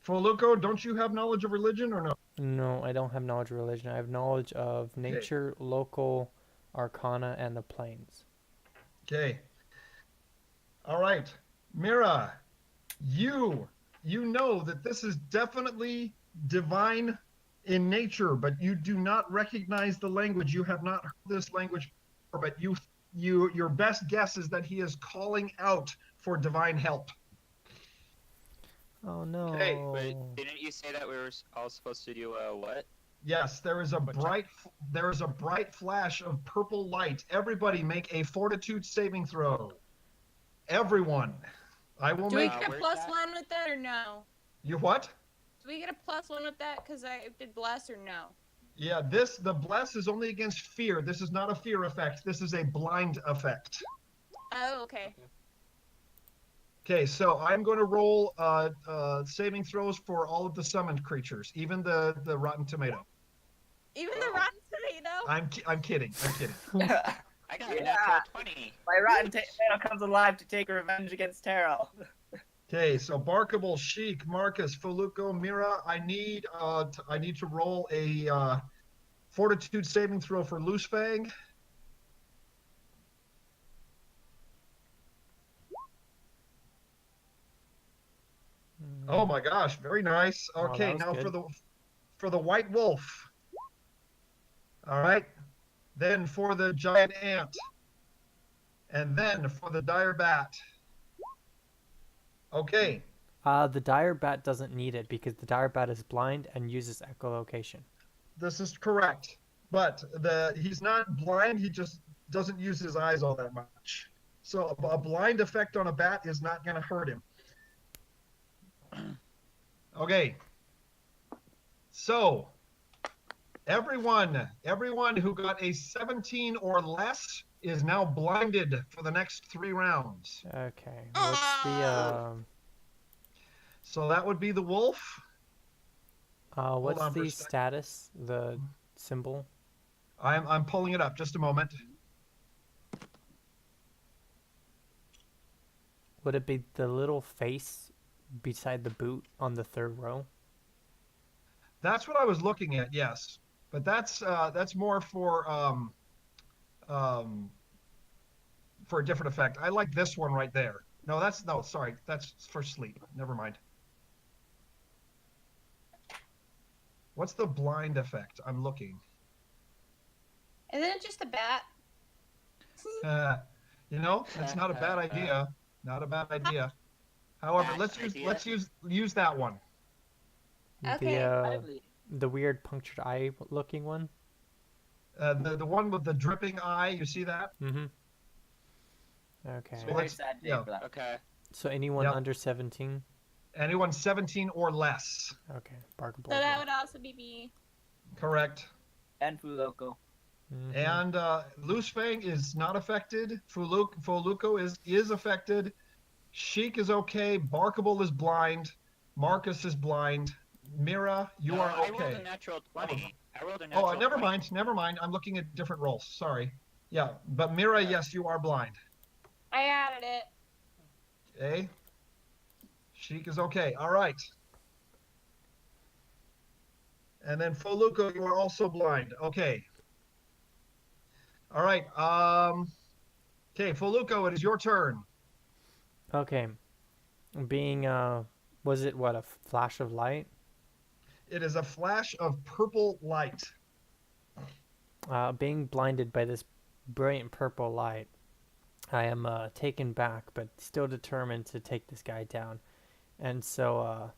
Foluco, don't you have knowledge of religion or no? No, I don't have knowledge of religion. I have knowledge of Okay. nature, local arcana, and the planes. Okay. All right. Mira, you know that this is definitely divine in nature, but you do not recognize the language. You have not heard this language before, but your best guess is that he is calling out for divine help. Oh no. Okay, But didn't you say that we were all supposed to do what? Yes, there is a bright flash of purple light. Everybody make a fortitude saving throw. Everyone. I will Do we make get a where's plus that? 1 with that or no? you what? Do we get a plus 1 with that because I did bless or no? Yeah, the bless is only against fear. This is not a fear effect. This is a blind effect. Oh, okay. Okay, so I'm going to roll saving throws for all of the summoned creatures, even the rotten tomato. Even the rotten tomato? I'm kidding. I'm kidding. I got a natural 20. My rotten tomato comes alive to take revenge against Terrell. Okay, so Barkable, Sheik, Marcus, Foluco, Mira, I need to roll a fortitude saving throw for Loose Fang. Oh my gosh, very nice. Oh, that Okay, was now good. for the White Wolf. All right. Then for the Giant Ant. And then for the Dire Bat. Okay. The dire bat doesn't need it because the dire bat is blind and uses echolocation. This is correct. But he's not blind, he just doesn't use his eyes all that much. So a blind effect on a bat is not going to hurt him. Okay. So everyone who got a 17 or less is now blinded for the next 3 rounds. Okay. What's the So that would be the wolf. what's on for a the sec. status? The symbol? I'm pulling it up. Just a moment. Would it be the little face beside the boot on the 3rd row? That's what I was looking at. Yes, but that's more for a different effect. I like this one right there. No, sorry, that's for sleep. Never mind. What's the blind effect? I'm looking. Isn't it just a bat? That's not a bad idea. Not a bad idea. However, Bad idea. let's use that one. Okay. The weird punctured eye looking one? The one with the dripping eye. You see that? Mm-hmm. Okay. So Very let's- sad day yeah. for that. Okay. So anyone Yep. under 17? Anyone 17 or less. Okay. Barkable. So that would also be me. Correct. And Fuloco. Mhm. And Loose Fang is not affected. Foluco is affected. Sheik is okay. Barkable is blind. Marcus is blind. Mira, you No, are I rolled a okay. natural 20. I rolled a natural Oh, never 20. mind. Never mind. I'm looking at different rolls. Sorry. Yeah, but Mira, yes, you are blind. I added it. Okay. Sheik is okay. All right. And then Foluco, you are also blind. Okay. All right. Okay, Foluco, it is your turn. Okay. Being, was it what, a flash of light? It is a flash of purple light. Being blinded by this brilliant purple light, I am taken back, but still determined to take this guy down. And so,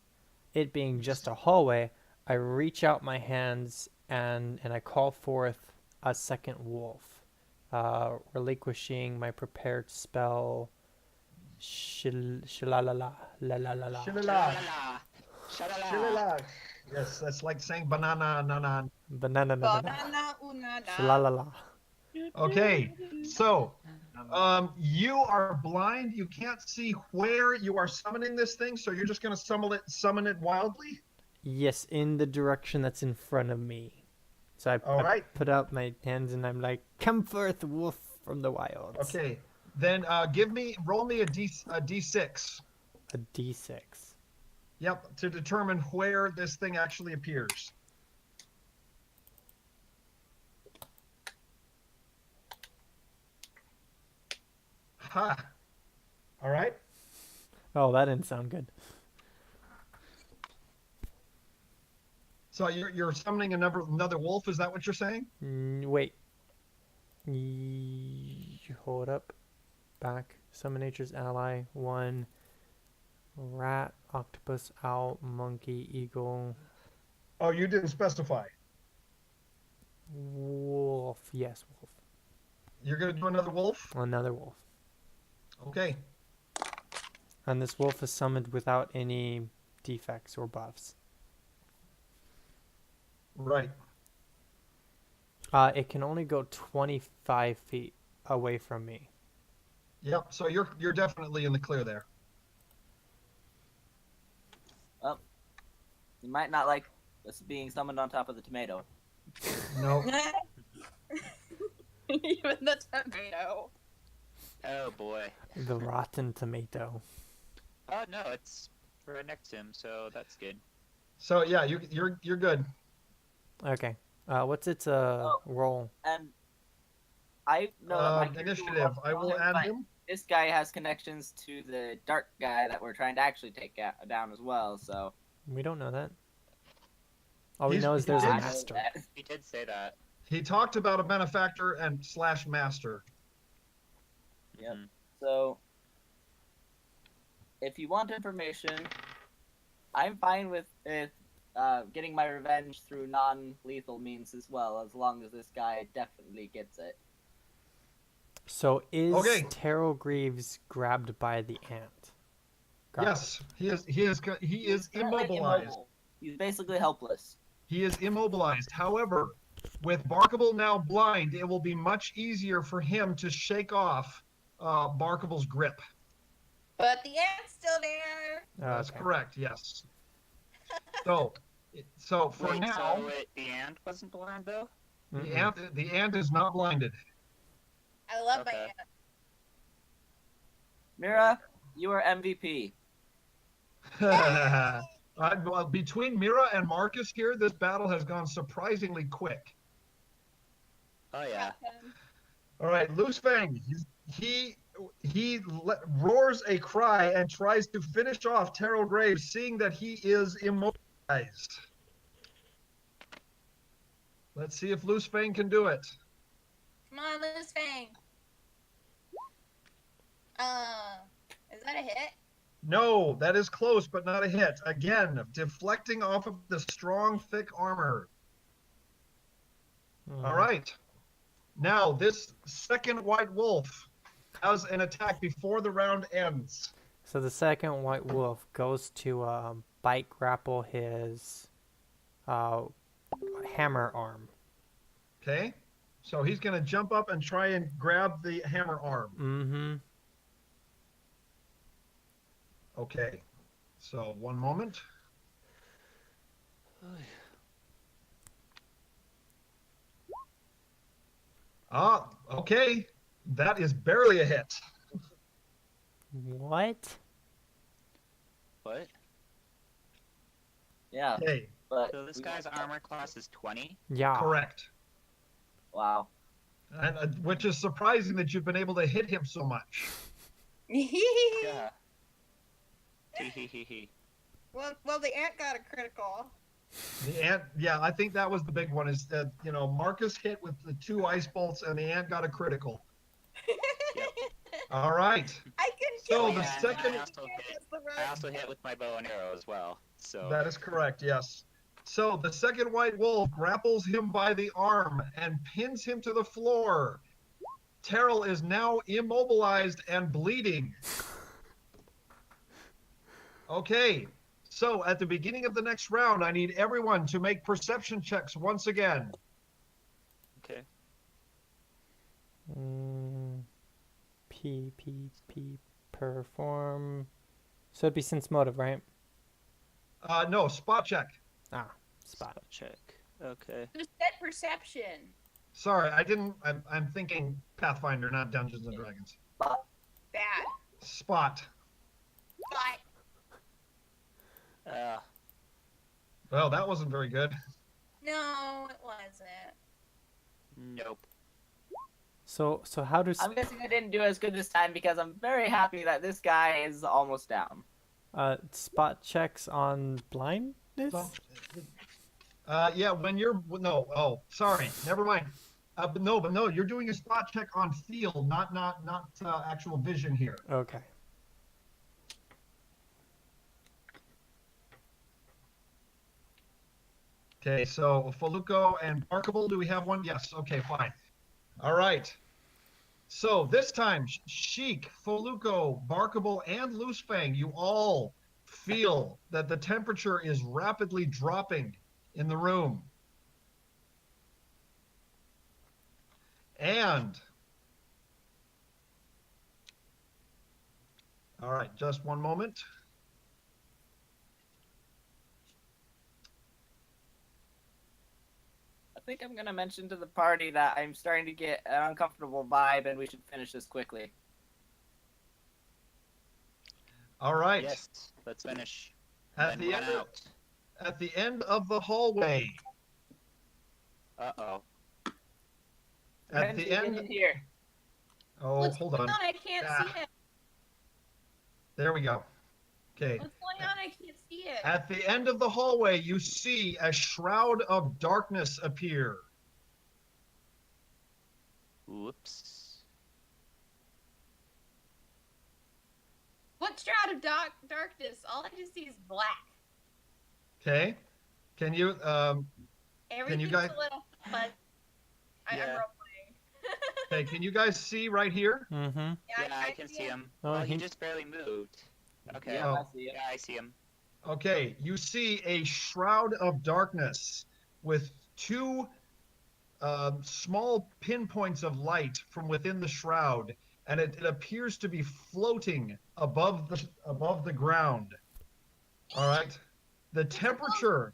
it being just a hallway, I reach out my hands and I call forth a second wolf, relinquishing my prepared spell. Shilalala, la la la la. Shilala. Shalala. Shilala. Yes, that's like saying banana, nanan. Banana, na, na, na. Banana unana. Shilalala. Okay, so you are blind. You can't see where you are summoning this thing, so you're just going to summon it wildly. Yes, in the direction that's in front of me. So I Alright. put out my hands and I'm like, come forth, wolf from the wilds. Okay. Then roll me a D6. A d6. Yep, to determine where this thing actually appears. Ha! All right. Oh, that didn't sound good. So you're summoning another wolf. Is that what you're saying? Wait. Hold up. Back. Summon nature's ally. 1. Rat, octopus, owl, monkey, eagle. Oh, you didn't specify. Wolf. Yes, wolf. You're gonna do another wolf. Another wolf. Okay. And this wolf is summoned without any defects or buffs. Right. It can only go 25 feet away from me. Yep. So you're definitely in the clear there. Well, you might not like this being summoned on top of the tomato. No. Even the tomato. Oh boy. The rotten tomato. Oh no, it's right next to him, so that's good. So yeah, you're good. Okay. What's its roll? And I know that my character Initiative. I will add but him. This guy has connections to the dark guy that we're trying to actually take down as well, so... We don't know that. All we He's- know is there's a I know master. He did say that. He talked about a benefactor and / master. Yep. Mhm. So, if you want information, I'm fine with getting my revenge through non-lethal means as well, as long as this guy definitely gets it. So is Okay. Terrell Greaves grabbed by the ant? Got it. Yes, he is He's currently immobilized. immobile. He's basically helpless. He is immobilized. However, with Barkable now blind, it will be much easier for him to shake off Barkable's grip. But the ant's still there. That's Okay. correct. Yes. So for Wait, now, so the ant wasn't blind though? Mm-mm. the ant is not blinded. I love Okay. my ant. Mira, you are MVP. Well, between Mira and Marcus here, this battle has gone surprisingly quick. Oh yeah. All right, Loose Fang, roars a cry and tries to finish off Terrell Graves, seeing that he is immobilized. Let's see if Loose Fang can do it. Come on, Loose Fang. Is that a hit? No, that is close, but not a hit. Again, deflecting off of the strong, thick armor. All right. Now, this second white wolf has an attack before the round ends. So the second white wolf goes to bite grapple his hammer arm. Okay? So he's going to jump up and try and grab the hammer arm. Mm-hmm. Okay. So, one moment. Okay. That is barely a hit. What? What? Yeah, Okay, but... So this we guy's don't- armor class is 20? Yeah. correct. Wow. And which is surprising that you've been able to hit him so much. Yeah. Hehehehe. Well, the ant got a critical. The ant, yeah, I think that was the big one. Is that Marcus hit with the 2 ice bolts, and the ant got a critical. All right. I can So kill the it. second, I also hit with my bow and arrow as well. So that is correct. Yes. So the second white wolf grapples him by the arm and pins him to the floor. Terrell is now immobilized and bleeding. Okay. So at the beginning of the next round, I need everyone to make perception checks once again. okay. P perform. So it'd be sense motive, right? No, spot check. Spot. Check. Okay. Just set perception. Sorry, I didn't. I'm thinking Pathfinder, not Dungeons and Dragons. Bad. Spot. But Uh, Well, that wasn't very good. no, it wasn't. nope. So how does I'm guessing I didn't do as good this time because I'm very happy that this guy is almost down. spot checks on blindness? Yeah, when you're no. Oh, sorry. Never mind. But no. You're doing a spot check on feel, not actual vision here. Okay. Okay, so Feluco and Barkable, do we have one? Yes. Okay, fine. All right. So this time, Sheik, Feluco, Barkable, and Loosefang, you all feel that the temperature is rapidly dropping in the room. And, all right, just one moment. I think I'm gonna mention to the party that I'm starting to get an uncomfortable vibe and we should finish this quickly. All right. Yes. Let's finish. At Then the run end, out. at the end of the hallway, Uh-oh. at the Get in end. here. Oh, What's hold going on. on? I can't see it. There we go. Okay. What's going on? I can't see it. At the end of the hallway, you see a shroud of darkness appear. Whoops. What shroud of darkness? All I can see is black. Okay. Can you Everything's guys- a little fuzzy. I'm Yeah. role playing. okay, can you guys see right here? Mm-hmm. Yeah, I can see him. Oh, Oh, he he- just barely moved. Okay. Yeah, Oh. I see it. Yeah, I see him. Okay, you see a shroud of darkness with two small pinpoints of light from within the shroud, and it appears to be floating above the ground. All right. The temperature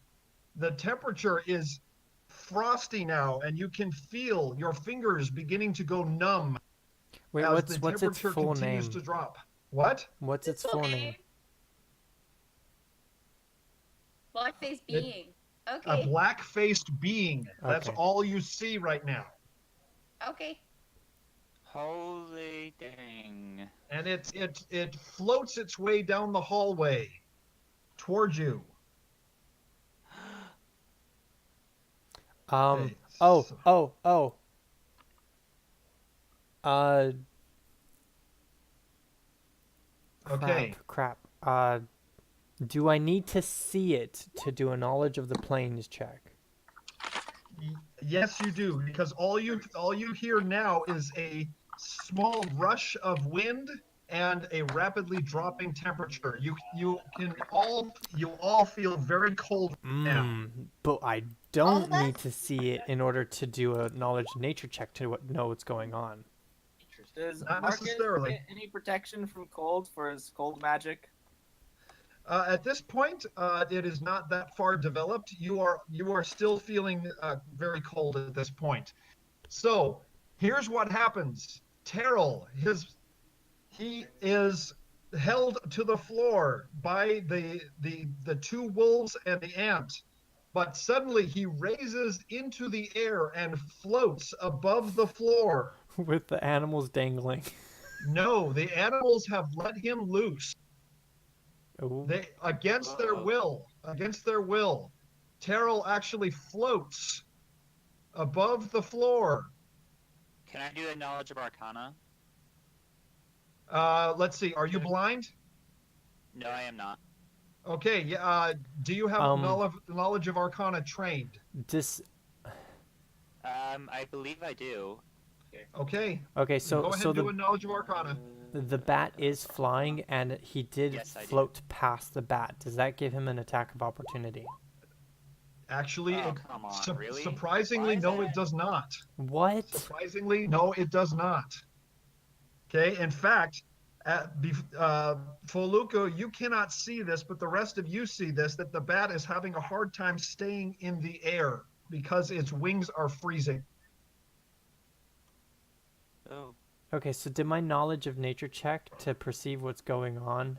is frosty now, and you can feel your fingers beginning to go numb Wait, as what's the its temperature full continues name? to drop. What? What's its full name? Blackface being. A Okay. black-faced being. That's Okay. all you see right now. Okay. Holy dang. And it floats its way down the hallway towards you. Okay, Oh. so- Okay. Crap. Do I need to see it to do a knowledge of the planes check? Yes, you do, because all you hear now is a small rush of wind and a rapidly dropping temperature. You all feel very cold now. But I All don't of us? need to see it in order to do a knowledge nature check to know what's going on. Does Not Marcus necessarily. get any protection from cold for his cold magic? At this point, it is not that far developed. You are still feeling very cold at this point. So here's what happens. Terrell, he is held to the floor by the two wolves and the ant, but suddenly he raises into the air and floats above the floor. With the animals dangling. No, the animals have let him loose. Ooh. They against their will, Terrell actually floats above the floor. Can I do a knowledge of Arcana? Let's see. Are you blind? No, I am not. Okay. Yeah. Do you have knowledge of Arcana trained? I believe I do. Okay. Okay, So go ahead so and do a knowledge of Arcana. the bat is flying, and he did Yes, I do. float past the bat. Does that give him an attack of opportunity? Actually, Oh, come on, really? surprisingly, Why is no, that? it does not. What? Surprisingly, no, it does not. Okay. In fact, Foluco, you cannot see this, but the rest of you see this, that the bat is having a hard time staying in the air. because its wings are freezing. Oh. Okay, so did my knowledge of nature check to perceive what's going on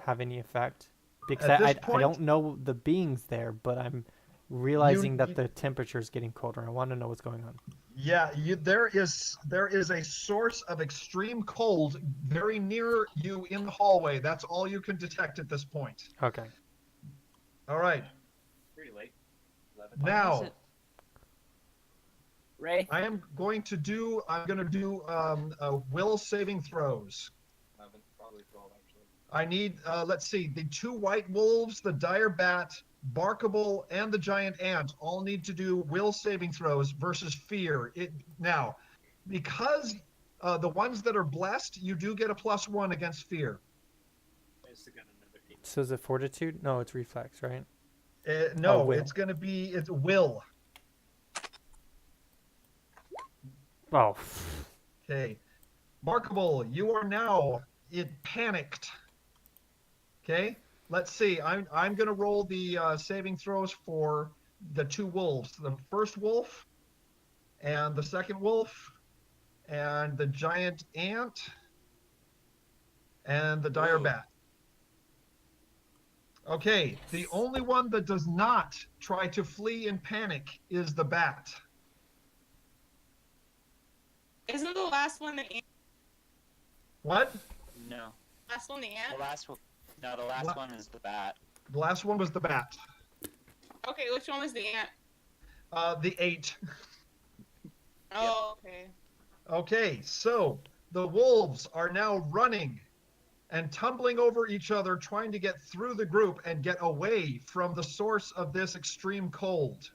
have any effect? Because At this I point, don't know the beings there, but I'm realizing that the temperature is getting colder. I want to know what's going on. yeah, there is a source of extreme cold very near you in the hallway. That's all you can detect at this point. Okay. All right. Pretty late. 11. Now, Ray. I'm going to do will saving throws. 11, probably 12 actually. I need, let's see, the 2 white wolves, the dire bat, Barkable, and the giant ant all need to do will saving throws versus fear. Now, because the ones that are blessed, you do get a +1 against fear. So is it fortitude? No, it's reflex, right? No, will. it's will. Oh. Okay. Barkable, you are now panicked. Okay, let's see. I'm going to roll the saving throws for the 2 wolves. The first wolf and the second wolf and the giant ant and the dire bat. Okay, the only one that does not try to flee in panic is the bat. Isn't the last one the ant? What? No. Last one the The ant? last one. No, the last one is the bat. The last one was the bat. Okay, which one was the ant? The 8. Oh, okay. Okay, so the wolves are now running and tumbling over each other, trying to get through the group and get away from the source of this extreme cold.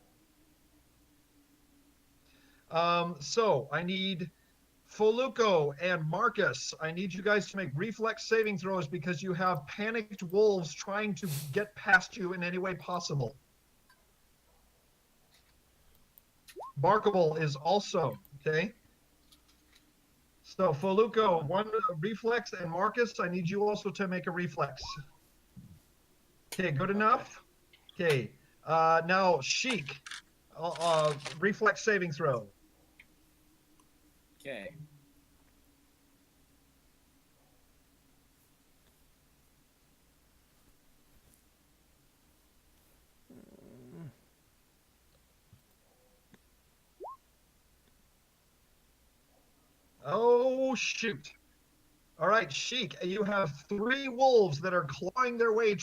So I need Foluco and Marcus. I need you guys to make reflex saving throws because you have panicked wolves trying to get past you in any way possible. Barkable is also, okay? So Foluco, 1 reflex, and Marcus, I need you also to make a reflex. Okay, good enough? Okay, now Sheik, reflex saving throw. Okay. Oh, shoot. All right, Sheik, you have 3 wolves that are clawing their way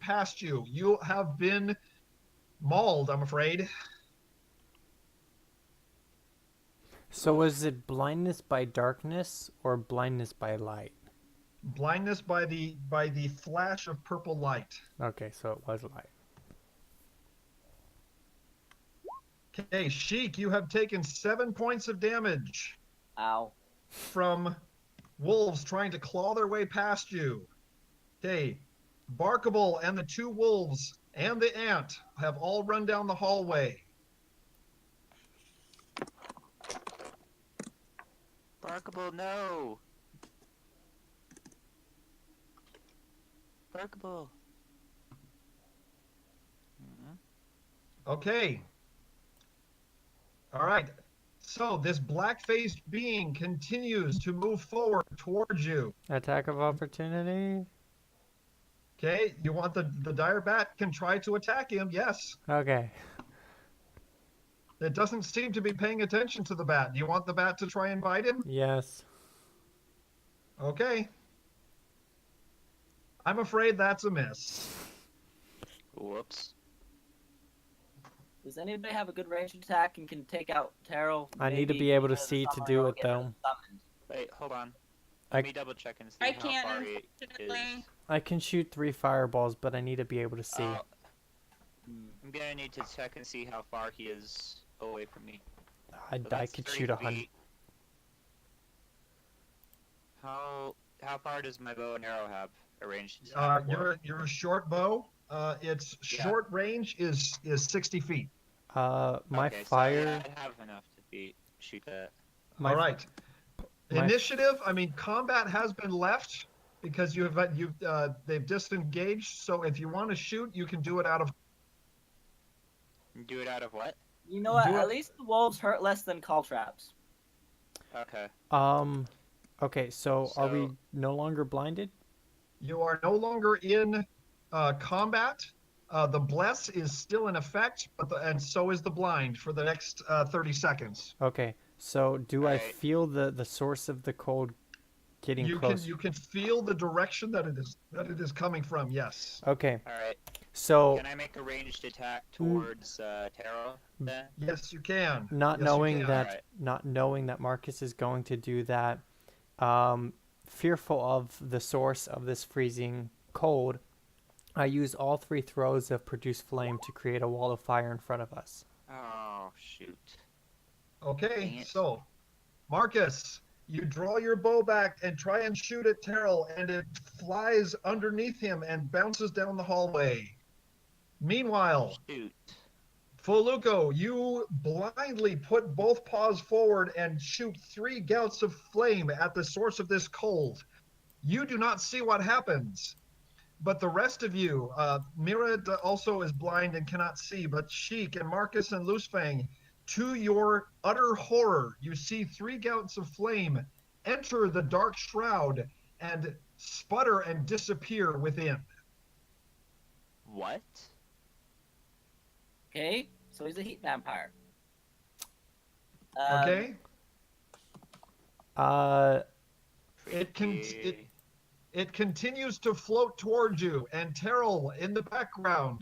past you. You have been mauled, I'm afraid. So was it blindness by darkness or blindness by light? Blindness by the flash of purple light. Okay, so it was light. Okay, Sheik, you have taken 7 points of damage. Ow. From wolves trying to claw their way past you. Okay, Barkable and the 2 wolves and the ant have all run down the hallway. Barkable, no! Barkable. Okay. All right. So this black-faced being continues to move forward towards you. Attack of opportunity? Okay, you want the dire bat can try to attack him, yes. Okay. It doesn't seem to be paying attention to the bat. Do you want the bat to try and bite him? Yes. Okay. I'm afraid that's a miss. Whoops. Does anybody have a good range attack and can take out Terrell? I need to be able to see to do it, though. Wait, hold on. Let me double check and see I how can't, far he is. unfortunately. I can shoot 3 fireballs, but I need to be able to see. I'm gonna need to check and see how far he is away from me. I that's could 3 shoot 100. feet. How far does my bow and arrow have a range? Your short bow. Its short range is 60 feet. My okay, fire. So yeah, I have enough to shoot that. All right. Initiative. I mean, combat has been left because they've disengaged. So if you want to shoot, you can do it out of. Do it out of what? You know what? Do it. At least the wolves hurt less than call traps. Okay. Okay, so are we So- no longer blinded? You are no longer in combat. The bless is still in effect, and so is the blind for the next 30 seconds. Okay, so do I Alright. feel the source of the cold getting You close? can feel the direction that it is coming from. Yes. Okay, Alright. so Can I make a ranged attack towards Taro then? Yes, you can. not Yes, knowing you can. that Alright. not knowing that Marcus is going to do that, fearful of the source of this freezing cold, I use all 3 throws of produce flame to create a wall of fire in front of us. Oh, shoot. Dang Okay, it. so Marcus, you draw your bow back and try and shoot at Terrell, and it flies underneath him and bounces down the hallway. Meanwhile, Shoot. Foluco, you blindly put both paws forward and shoot 3 gouts of flame at the source of this cold. You do not see what happens. But the rest of you, Mira also is blind and cannot see, but Sheik and Marcus and Loosefang, to your utter horror, you see 3 gouts of flame enter the dark shroud and sputter and disappear within. What? Okay, so he's a heat vampire. Okay? It can Freaky. it continues to float towards you, and Terrell in the background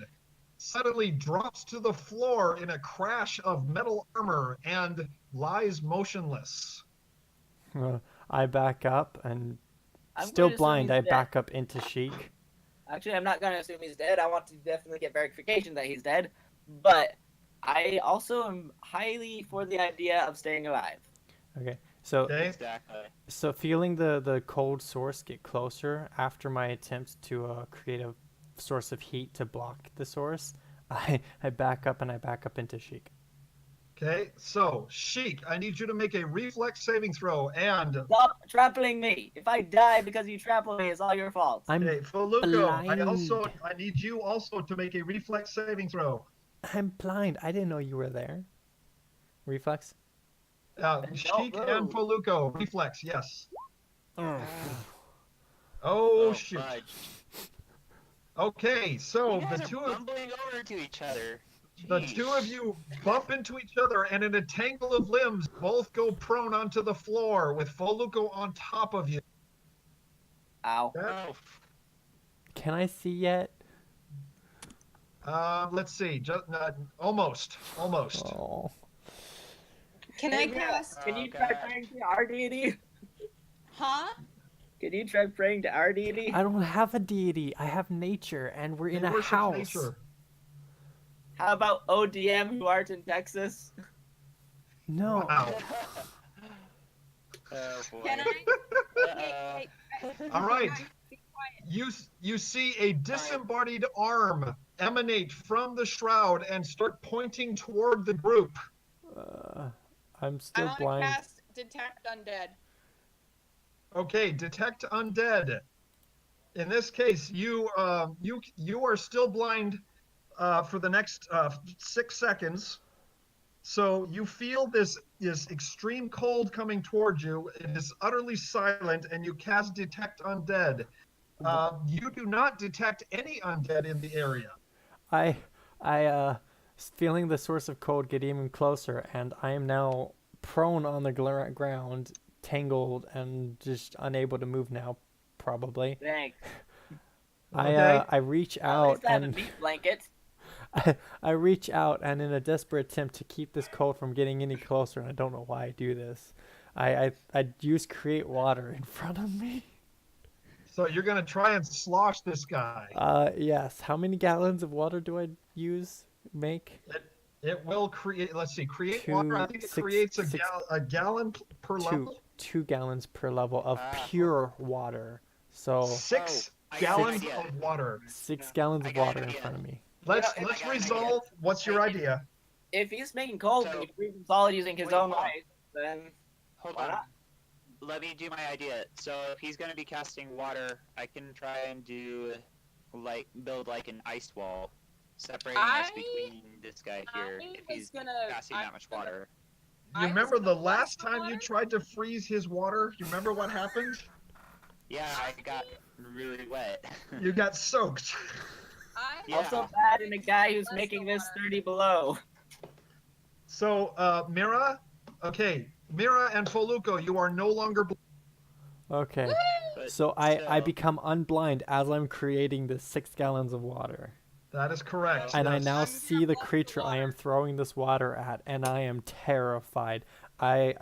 suddenly drops to the floor in a crash of metal armor and lies motionless. I back up and I'm still going to assume blind. he's I dead. back up into Sheik. Actually, I'm not going to assume he's dead. I want to definitely get verification that he's dead. But I also am highly for the idea of staying alive. Okay, so Okay? Exactly. so feeling the cold source get closer after my attempt to create a source of heat to block the source, I back up and I back up into Sheik. Okay, so Sheik, I need you to make a reflex saving throw, and Stop trampling me. If I die because you trample me, it's all your fault. I'm okay, Foluco, blind. I need you also to make a reflex saving throw. I'm blind. I didn't know you were there. Reflex. Then Sheik don't and move. Foluco, reflex, yes. Oh. Oh shoot. fudge. Okay, so You guys the are two of bumbling over to each other. the Jeez. two of you bump into each other, and in a tangle of limbs, both go prone onto the floor with Foluco on top of you. Ow. Oh, Can I see yet? Let's see, just almost. Oh. Can I cast? Can you Oh, try God. praying to our deity? Huh? Can you try praying to our deity? I don't have a deity. I have nature, and we're in They a worship house. nature. How about ODM who art in Texas? No. Wow. oh boy. Can I? Uh-oh. All right. Guys, be quiet. You see a disembodied arm emanate from the shroud and start pointing toward the group. I'm I still want to blind. cast Detect Undead. Okay, detect undead. In this case, you are still blind for the next 6 seconds. So you feel this extreme cold coming towards you. It is utterly silent, and you cast detect undead. You do not detect any undead in the area. I feeling the source of cold get even closer, and I am now prone on the ground, tangled, and just unable to move now. Probably. Thanks. Okay. I reach At out least I have a and meat blanket. I reach out, and in a desperate attempt to keep this cold from getting any closer, and I don't know why I do this, I use create water in front of me. So you're gonna try and slosh this guy. Yes. How many gallons of water do I use? Make? It will create. Let's see. Create Two, water. I think it six- creates six- a gallon per level. 2 gallons per level of Ah. pure water. So 6 I got an gallons idea. of water. 6 gallons I of got an water in idea. front of me. Let's You know, let's I got an resolve. What's your idea? If he's making cold So- and he freezes solid using his Wait, own hold on. life, then Hold why on. not? Let me do my idea. So if he's gonna be casting water, I can try and do build like an ice wall separating us between this guy here if he's passing that much water. You remember the last time you tried to freeze his water? You remember what happened? Yeah, I got really wet. You got soaked. Also bad in a guy who's making this 30 below. So, Mira, okay, Mira and Foluco, you are no longer. Okay. But So I still, become unblind as I'm creating the 6 gallons of water. That is correct. And I yes. now I'm see gonna the bless the creature I am water. throwing this water at, and I am terrified. I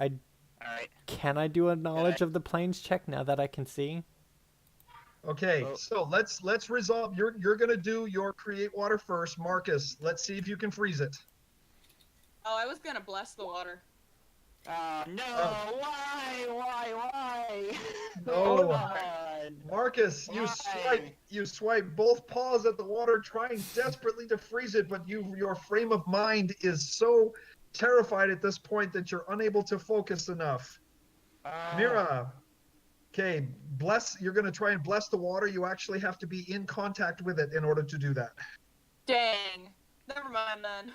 Alright. can I do a knowledge of the planes check now that I can see? Okay, Well- so let's resolve. You're gonna do your create water first, Marcus. Let's see if you can freeze it. Oh, I was gonna bless the water. No! Oh. Why? No. Come on! Marcus, Why? you swipe both paws at the water, trying desperately to freeze it, but your frame of mind is so terrified at this point that you're unable to focus enough. Mira, okay, you're gonna try and bless the water. You actually have to be in contact with it in order to do that. Dang. Never mind then.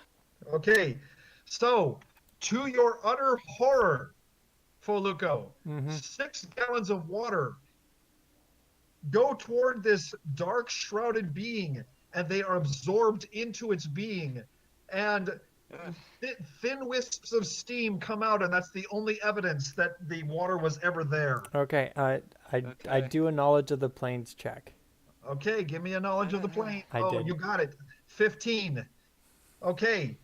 Okay, so to your utter horror, Foluco, Mm-hmm. 6 6 gallons of water go toward this dark shrouded being, and they are absorbed into its being, and thin wisps of steam come out, and that's the only evidence that the water was ever there. Okay, I Okay. do a knowledge of the planes check. Okay, give me a knowledge of the plane. I Oh, did. you got it. 15. Okay.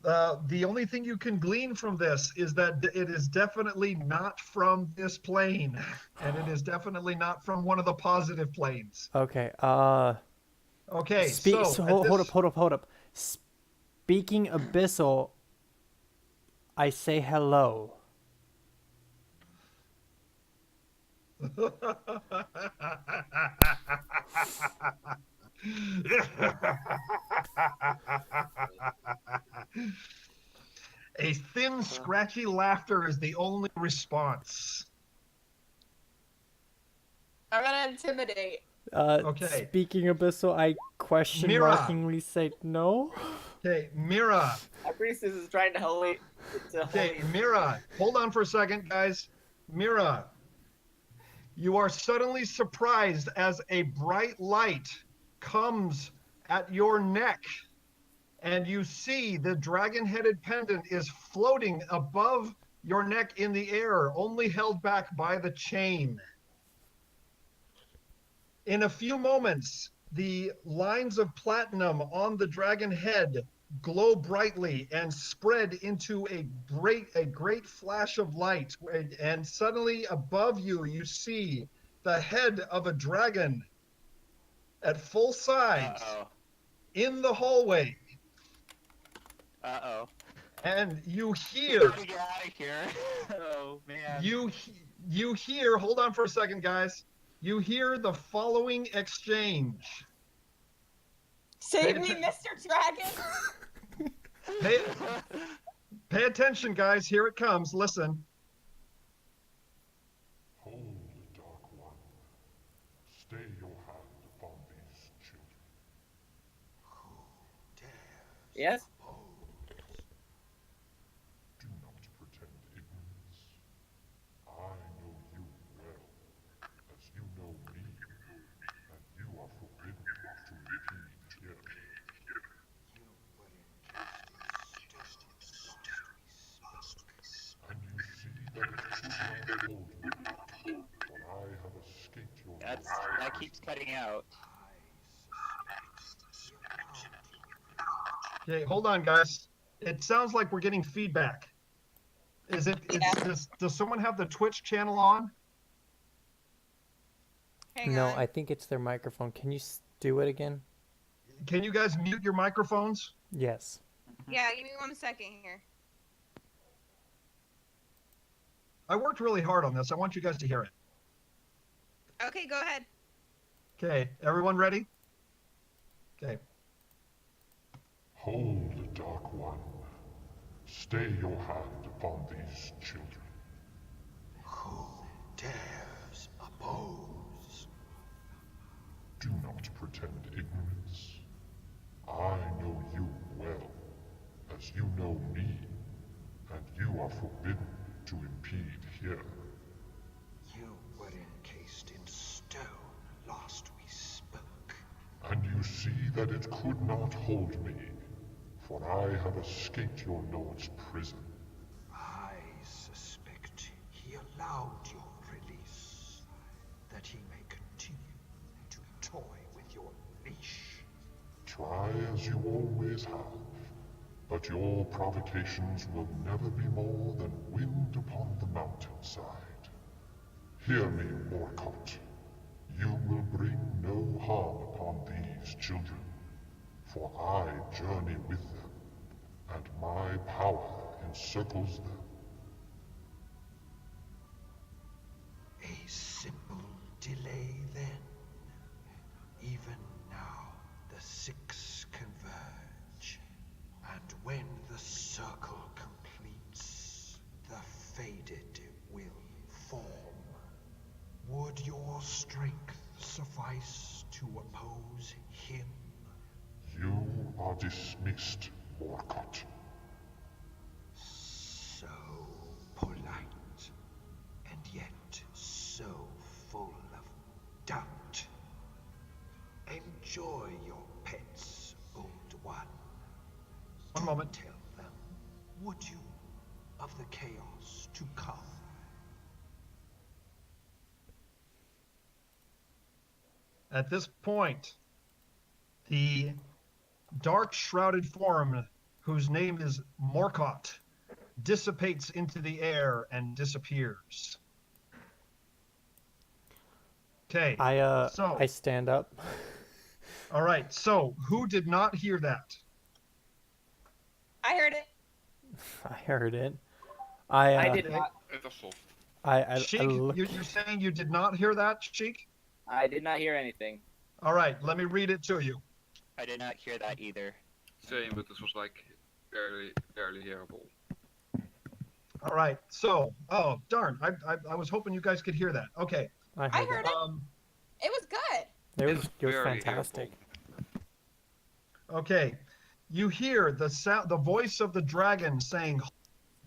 The only thing you can glean from this is that it is definitely not from this plane, and it is definitely not from one of the positive planes. Okay, Okay, so so hold up. Speaking abyssal, I say hello. A thin, scratchy laughter is the only response. I'm gonna intimidate. Okay. Speaking abyssal, I question Mira. markingly say no. Okay, Mira. Our priestess is trying to holy. Okay, Mira. Hold on for a second, guys. Mira. You are suddenly surprised as a bright light comes at your neck, and you see the dragon-headed pendant is floating above your neck in the air, only held back by the chain. In a few moments, the lines of platinum on the dragon head glow brightly and spread into a great flash of light. And suddenly above you, you see the head of a dragon at full size in the hallway. And you hear. Get out of here. Oh, man. You hear. Hold on for a second, guys. You hear the following exchange. Save me, Mr. Dragon! Pay attention, guys. Here it comes. Listen. Hold, Dark One. Stay your hand upon these children. Yes? Do not pretend ignorance. I know you well, as you know me, and you are forbidden to repeat here. And you see that it should not hold me, for I have escaped your That keeps cutting out. Okay, hold on, guys. It sounds like we're getting feedback. Does someone have the Twitch channel on? Hang No, on. I think it's their microphone. Can you do it again? Can you guys mute your microphones? Yes. Yeah, give me 1 second here. I worked really hard on this. I want you guys to hear it. Okay, go ahead. Okay, everyone ready? Okay. Hold, Dark One. Stay your hand upon these children. Who dares oppose? Do not pretend ignorance. I know to impede here. You were encased in stone last we spoke. And you see that it could not hold me, for I have escaped your lord's prison. I suspect he allowed your release, that he may continue to toy with your leash. Try as you always have, but your provocations will never be more than wind upon the mountainside. Hear me, Morcott. You will bring no harm upon these children, for I journey with them, and my power encircles them. A simple delay then. Even now the six converge, and when the circle completes, the faded will form. Would your strength suffice to oppose him? You are dismissed, Morcott. So polite, and yet so full of doubt. Enjoy your pets, old one. One moment. Tell them, would you, of the chaos to come? At this point, the dark shrouded form, whose name is Morcott, dissipates into the air and disappears. Okay. I stand up. All right. So, who did not hear that? I heard it. I heard it. I did not. It's a soft. Sheik, look. you're saying you did not hear that, Sheik? I did not hear anything. All right. Let me read it to you. I did not hear that either. Same, but this was like barely hearable. All right. So, oh darn, I was hoping you guys could hear that. Okay. I I heard it. Um. It was good. It was Very fantastic. Okay. You hear the sound, the voice of the dragon saying,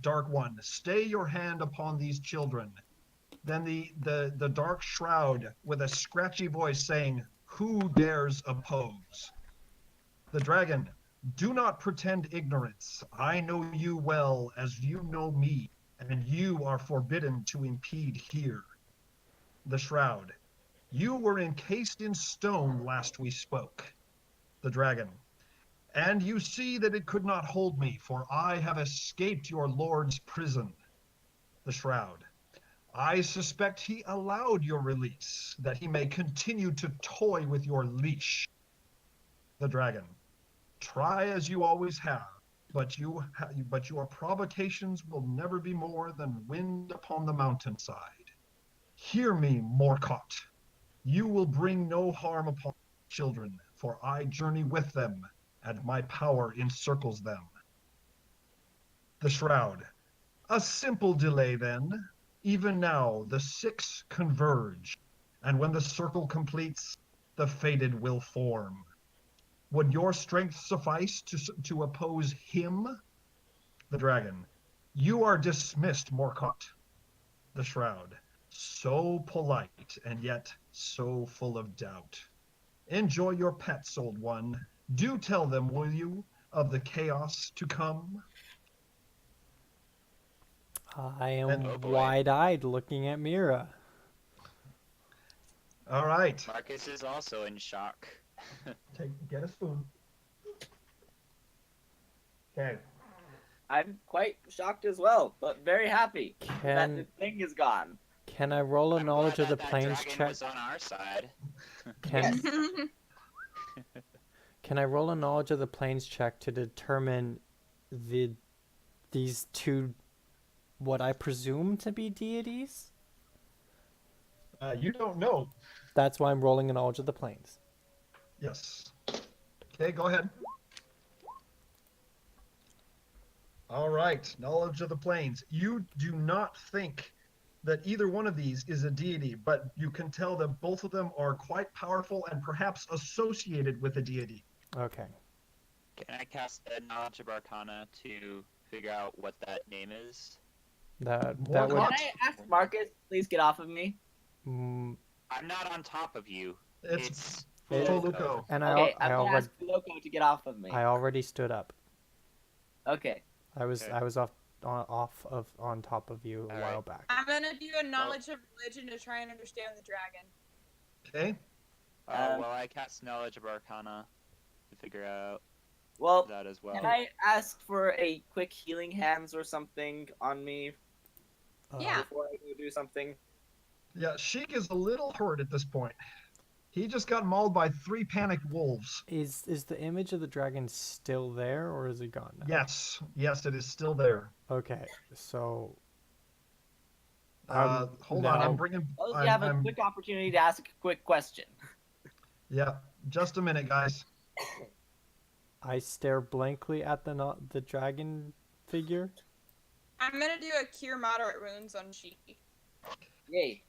"Dark One, stay your hand upon these children." Then the dark shroud with a scratchy voice saying, "Who dares oppose?" The dragon, "Do not pretend ignorance. I know you well as you know me, and you are forbidden to impede here." The shroud, "You were encased in stone last we spoke." The dragon, "And you see that it could not hold me, for I have escaped your lord's prison." The shroud, "I suspect he allowed your release, that he may continue to toy with your leash." The dragon, "Try as you always have, but your provocations will never be more than wind upon the mountainside. Hear me, Morcott. You will bring no harm upon children, for I journey with them, and my power encircles them." The shroud, "A simple delay then. Even now the six converge, and when the circle completes, the fated will form. Would your strength suffice to oppose him?" The dragon, "You are dismissed, Morcott." The shroud, "So polite and yet so full of doubt. Enjoy your pets, old one. Do tell them, will you, of the chaos to come?" I am Oh boy. wide-eyed looking at Mira. All right. Marcus is also in shock. Get a spoon. Okay. I'm quite shocked as well, but very happy that Can the thing is gone. can I roll a I'm knowledge glad of the that planes dragon check? was on our side. Can can I roll a knowledge of the planes check to determine these two, what I presume to be deities? You don't know. That's why I'm rolling a knowledge of the planes. Yes. Okay, go ahead. All right, knowledge of the planes. You do not think that either one of these is a deity, but you can tell that both of them are quite powerful and perhaps associated with a deity. Okay. Can I cast a knowledge of Arcana to figure out what that name is? That More would. Can I ask Marcus, please get off of me? Mm, I'm not on top of you. It's It- Foluco. and Okay, I I'm gonna already ask Loco to get off of me. I already stood up. Okay. I was Okay. I was on top of you a All while right. back. I'm gonna do a knowledge of religion to try and understand the dragon. Okay. Well, I cast Knowledge of Arcana to figure out Well, that as well. can I ask for a quick healing hands or something on me Yeah. before I go do something? Yeah, Sheik is a little hurt at this point. He just got mauled by 3 panicked wolves. Is the image of the dragon still there, or is it gone now? Yes, it is still there. Okay, so Hold on, I'm now- bringing. Well, you have a I'm- quick opportunity to ask a quick question. Yeah, just a minute, guys. I stare blankly at the dragon figure. I'm gonna do a cure moderate wounds on Sheik. Yay.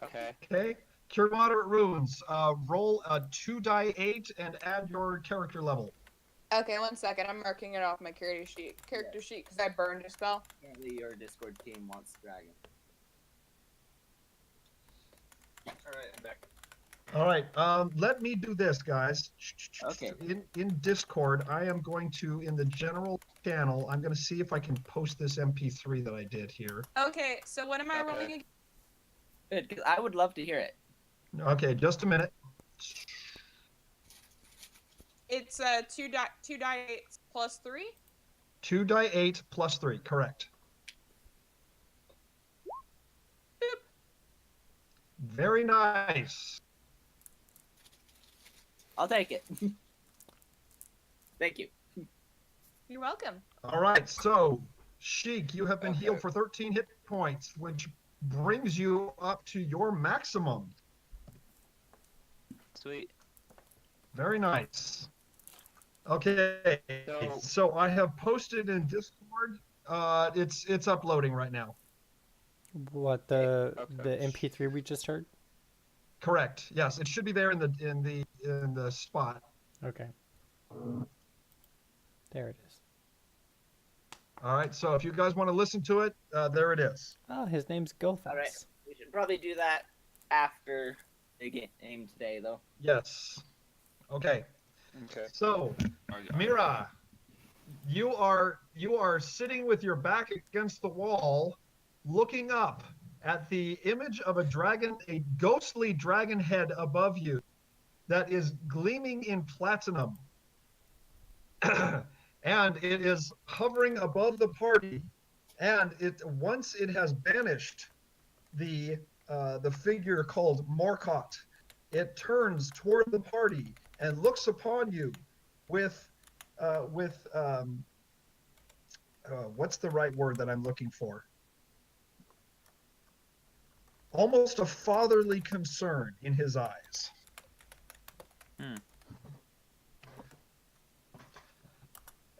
Okay. Okay. Cure moderate wounds. Roll a 2d8 and add your character level. Okay, 1 second. I'm marking it off my character sheet. Because I burned a spell. Apparently your Discord team wants dragon. Alright, I'm back. All right. Let me do this, guys. Okay. In Discord, I am going to, in the general channel, I'm going to see if I can post this MP3 that I did here. Okay, so what am I Okay. rolling again? Good, because I would love to hear it. Okay, just a minute. It's 2 die 8 plus 3. 2d8 plus 3, correct. Boop. Very nice. I'll take it. Thank you. You're welcome. All right, so Sheik, you have been Okay. healed for 13 hit points, which brings you up to your maximum. Sweet. Very nice. Okay, so I have posted in Discord. It's uploading right now. What the Okay. MP3 we just heard? Correct. Yes, it should be there in the spot. Okay. There it is. All right, so if you guys want to listen to it, there it is. Oh, his name's Gothas. All right. We should probably do that after the game today, though. Yes. Okay. Okay. So, Mira, you are sitting with your back against the wall, looking up at the image of a dragon, a ghostly dragon head above you that is gleaming in platinum. And it is hovering above the party, and once it has banished the figure called Morcott, it turns toward the party and looks upon you with what's the right word that I'm looking for? Almost a fatherly concern in his eyes.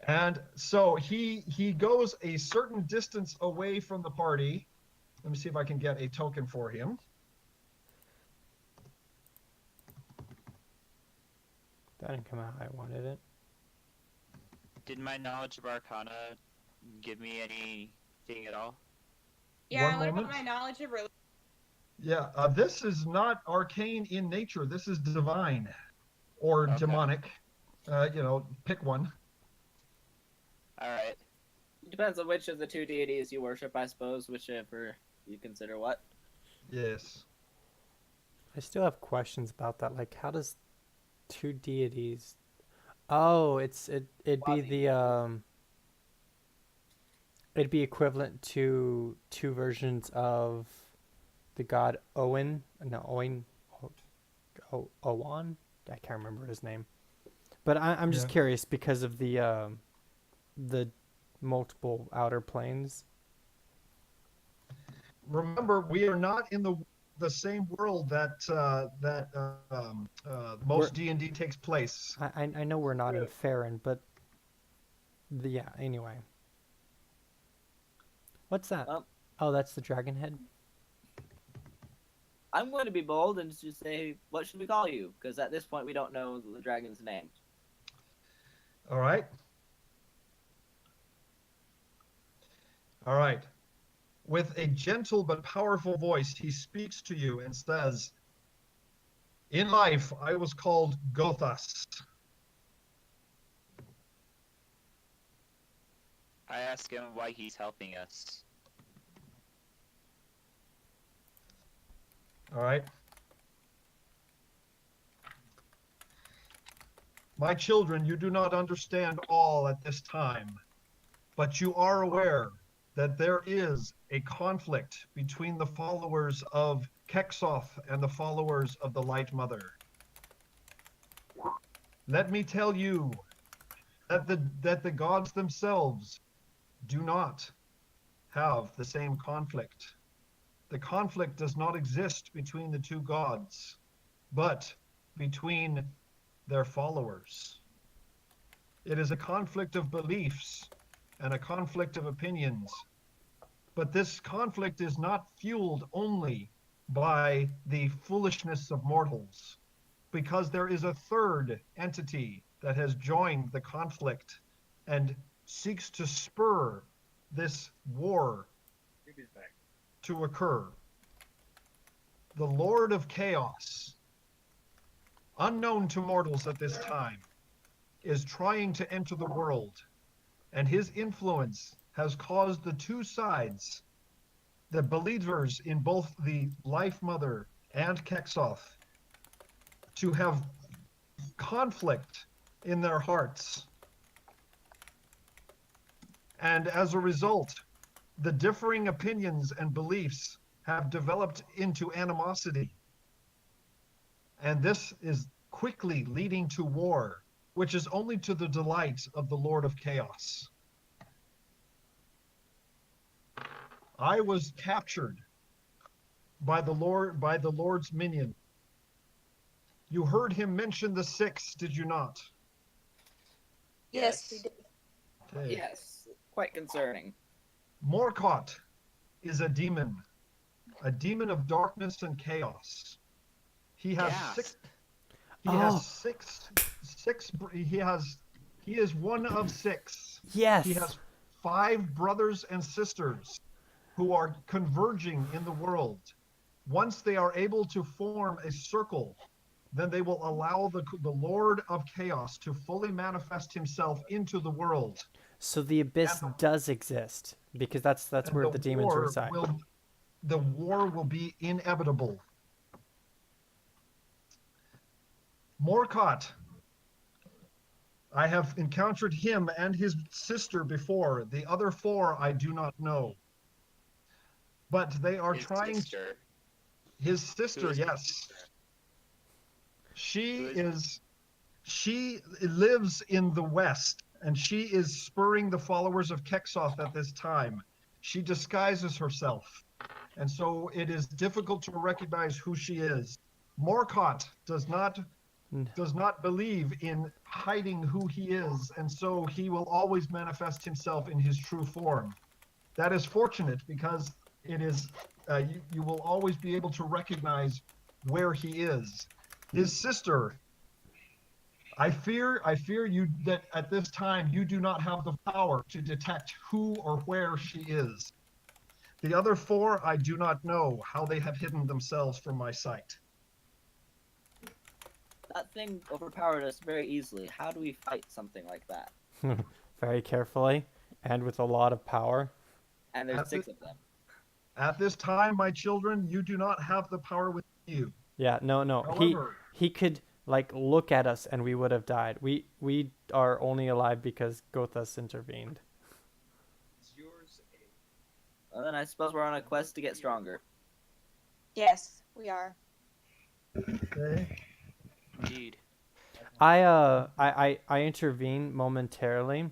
And so he goes a certain distance away from the party. Let me see if I can get a token for him. That didn't come out how I wanted it. Did my knowledge of Arcana give me anything at all? Yeah, One what moment. about my knowledge of religion? Yeah, this is not arcane in nature. This is divine or Okay. demonic. Pick one. All right. It depends on which of the two deities you worship, I suppose, whichever you consider what. Yes. I still have questions about that. Like, how does two deities? Oh, it'd be the it'd be equivalent to two versions of the god Owen. No, Owen. Owan. I can't remember his name. But I'm just Yeah. curious because of the multiple outer planes. Remember, we are not in the same world that most D&D takes place. I know we're not in Farron, but anyway. What's that? Oh, that's the dragon head. I'm going to be bold and just say, what should we call you? Because at this point, we don't know the dragon's name. All right. All right. With a gentle but powerful voice, he speaks to you and says, "In life, I was called Gothas. I ask him why he's helping us. All right. My children, you do not understand all at this time, but you are aware that there is a conflict between the followers of Kexoth and the followers of the Light Mother. Let me tell you that the gods themselves do not have the same conflict. The conflict does not exist between the two gods, but between their followers. It is a conflict of beliefs and a conflict of opinions. But this conflict is not fueled only by the foolishness of mortals, because there is a third entity that has joined the conflict and seeks to spur this war to occur. The Lord of Chaos, unknown to mortals at this time, is trying to enter the world, and his influence has caused the two sides, the believers in both the Life Mother and Kexoth, to have conflict in their hearts. And as a result, the differing opinions and beliefs have developed into animosity. And this is quickly leading to war, which is only to the delight of the Lord of Chaos. I was captured by the Lord's minion. You heard him mention the six, did you not? Yes, we did. Okay. Yes, quite concerning. Morkot is a demon of darkness and chaos. He has Gas. he is one of six. Yes. He has 5 brothers and sisters who are converging in the world. Once they are able to form a circle, then they will allow the Lord of Chaos to fully manifest himself into the world. So the abyss does exist, because that's where the demons reside. The war will be inevitable. Morkot, I have encountered him and his sister before. The other 4 I do not know. But they are trying Sister. His sister, Who is yes. his sister? She lives in the west, and she is spurring the followers of Kexoth at this time. She disguises herself, and so it is difficult to recognize who she is. Morkot does not believe in hiding who he is, and so he will always manifest himself in his true form. That is fortunate, because it is you will always be able to recognize where he is. His sister, I fear you that at this time you do not have the power to detect who or where she is. The other 4, I do not know how they have hidden themselves from my sight. That thing overpowered us very easily. How do we fight something like that? Very carefully and with a lot of power. And there's 6 of them. At this time, my children, you do not have the power with you. Yeah, no. However, He could like look at us and we would have died. We are only alive because Gothas intervened. Well, then I suppose we're on a quest to get stronger. Yes, we are. okay. Indeed. I intervene momentarily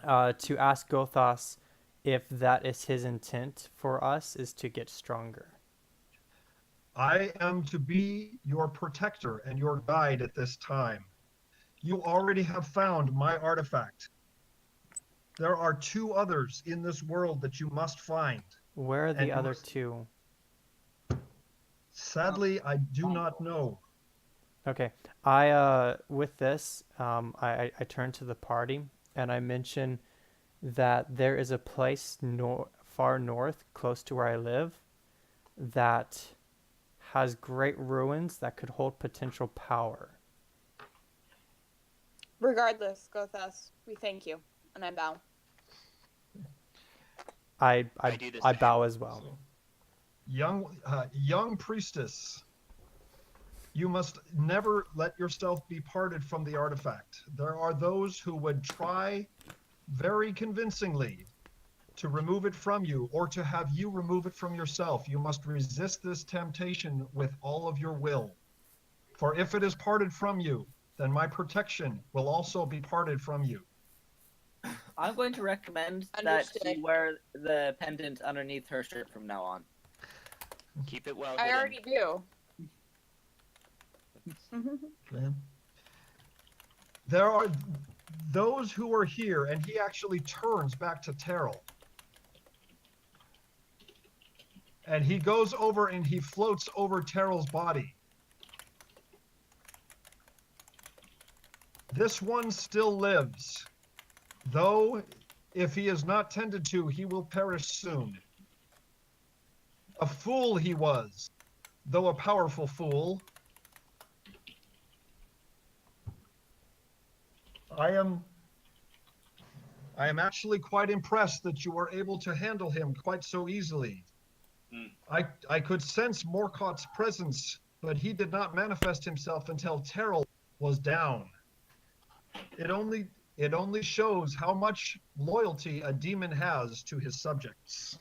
to ask Gothas if that is his intent for us, is to get stronger. I am to be your protector and your guide at this time. You already have found my artifact. There are 2 others in this world that you must find. Where are the other 2? Sadly, I do not know. Okay. With this, I turn to the party and I mention that there is a place far north, close to where I live, that has great ruins that could hold potential power. Regardless, go with us. We thank you, and I bow. I do the I same. bow as well. So, young priestess, you must never let yourself be parted from the artifact. There are those who would try very convincingly to remove it from you or to have you remove it from yourself. You must resist this temptation with all of your will. For if it is parted from you, then my protection will also be parted from you. I'm going to recommend that Understood. she wear the pendant underneath her shirt from now on. Keep it well I hidden. already do. Okay. There are those who are here, and he actually turns back to Terrell. And he goes over and he floats over Terrell's body. This one still lives, though if he is not tended to, he will perish soon. A fool he was, though a powerful fool. I am actually quite impressed that you were able to handle him quite so easily. I could sense Morcott's presence, but he did not manifest himself until Terrell was down. It only shows how much loyalty a demon has to his subjects.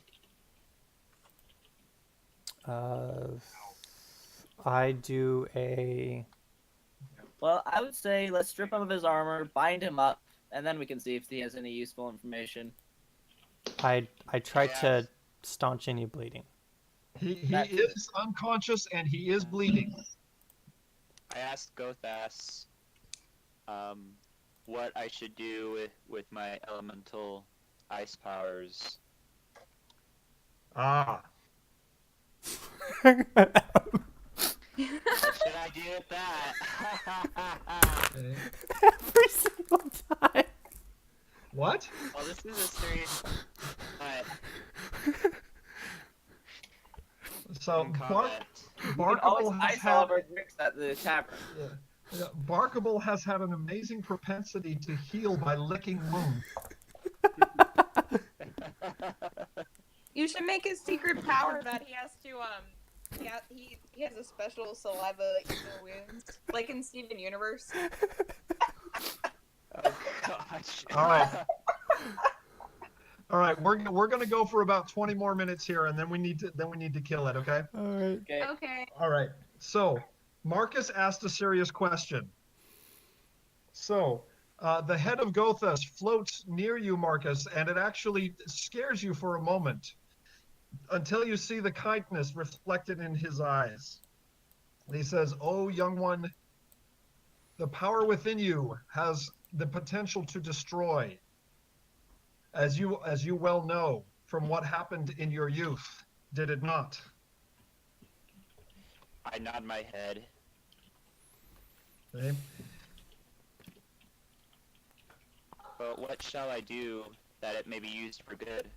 I do a. Well, I would say let's strip him of his armor, bind him up, and then we can see if he has any useful information. I try to staunch any bleeding. He is unconscious and he is bleeding. I asked Gothas what I should do with my elemental ice powers. Ah. What should I do with that? Okay. Every single time. What? Well, this is a serious. So comment. We can Barkable always has ice all of had our drinks at the tavern. Barkable has had an amazing propensity to heal by licking wounds. You should make his secret power that he has to he has a special saliva that can heal wounds, like in Steven Universe. Oh gosh. All right, we're gonna go for about 20 more minutes here, and then we need to kill it. Okay. All right. Okay. Okay. All right. So Marcus asked a serious question. So the head of Gothas floats near you, Marcus, and it actually scares you for a moment until you see the kindness reflected in his eyes. And he says, "Oh, young one, the power within you has the potential to destroy, as you well know from what happened in your youth, did it not?" I nod my head. Okay. But what shall I do that it may be used for good?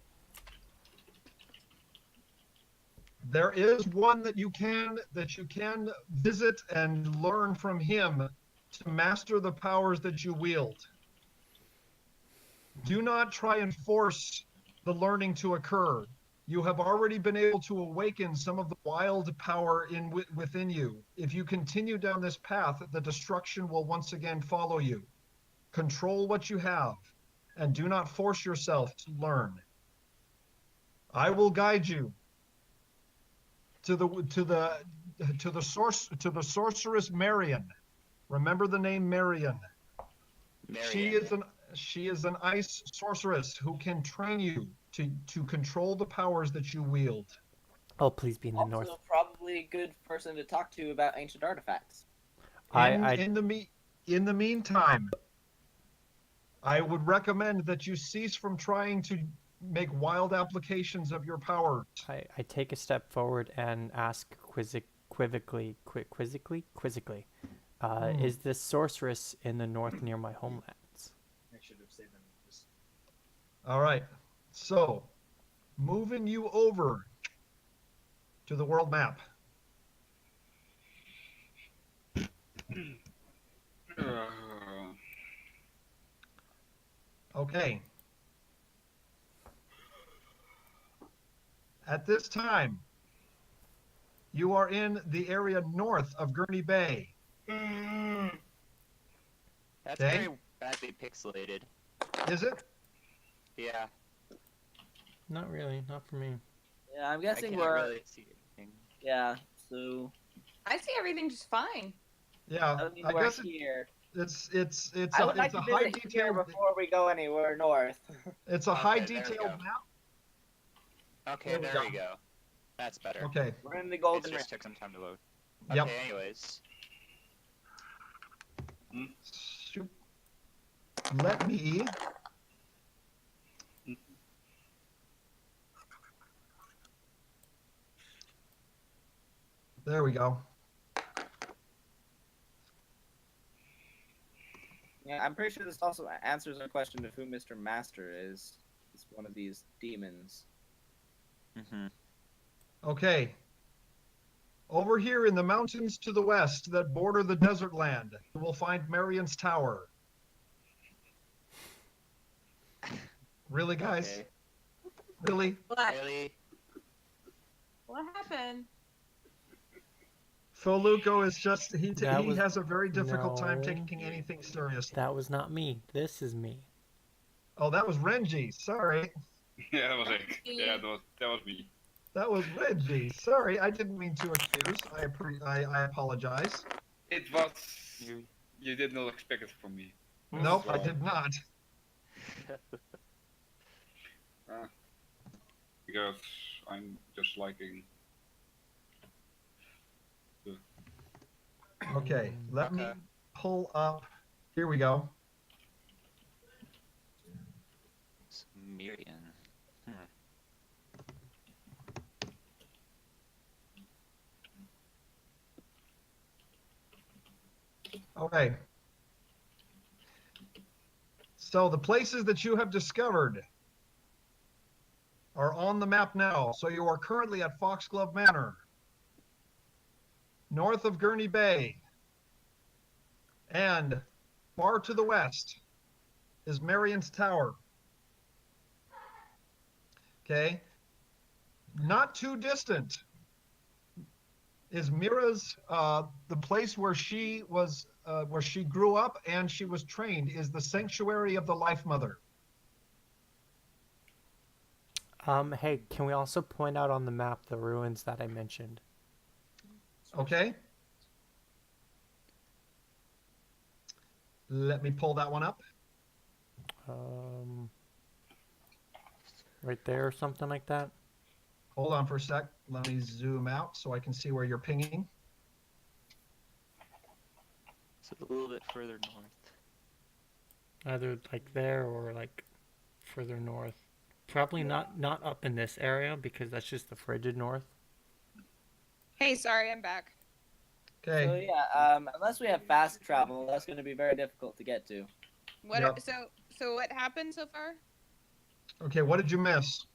There is one that you can visit and learn from him to master the powers that you wield. Do not try and force the learning to occur. You have already been able to awaken some of the wild power within you. If you continue down this path, the destruction will once again follow you. Control what you have, and do not force yourself to learn. I will guide you to the sorceress Marion. Remember the name Marion. Marion. She is an ice sorceress who can train you to control the powers that you wield. Oh, please be in the Also, north. probably a good person to talk to about ancient artifacts. In the meantime, I would recommend that you cease from trying to make wild applications of your powers. I take a step forward and ask quizzically, is this sorceress in the north near my homelands? I should have saved them. All right. So, moving you over to the world map. Okay. At this time, you are in the area north of Gurney Bay. That's Okay. very badly pixelated. Is it? Yeah, Not really, not for me. Yeah, I'm I guessing can't we're. really see anything. Yeah, so I see everything just fine. Yeah. I mean, I we're guess here. it's I would like it's a to high visit here detailed before we go anywhere north. it's a high Okay, there we detailed go. map. Okay, There we there go. we go. That's better. Okay. We're in the It golden just ring. took some time to load. Yep. Okay, anyways. Shoot. Let me There we go. Yeah, I'm pretty sure this also answers our question of who Mr. Master is. It's one of these demons. Mm-hmm. Okay. Over here in the mountains to the west that border the desert land, you will find Marion's Tower. Really, guys? Okay. Really? What? Really? What happened? Foluco is just, he That was- has a very difficult time No. taking anything seriously. That was not me. This is me. Oh, that was Renji. Sorry. Yeah, that was it. Yeah, that was me. That was Renji. Sorry, I didn't mean to accuse. I apologize. It was. You did not expect it from me. Nope, I did not. Because I'm just liking. Okay, let me Okay. pull up. Here we go. Miriam. Okay. So the places that you have discovered are on the map now. So you are currently at Foxglove Manor, north of Gurney Bay, and far to the west is Marion's Tower. Okay. Not too distant is Mira's, the place where she was, where she grew up and she was trained, is the Sanctuary of the Life Mother. Hey, can we also point out on the map the ruins that I mentioned? Okay. Let me pull that one up. Right there or something like that? Hold on for a sec. Let me zoom out so I can see where you're pinging. So a little bit further north. Either like there or like further north. Probably not up in this area because that's just the frigid north. Hey, sorry, I'm back. Okay. So yeah, unless we have fast travel, that's going to be very difficult to get to. What? Yep. So what happened so far? Okay, what did you miss?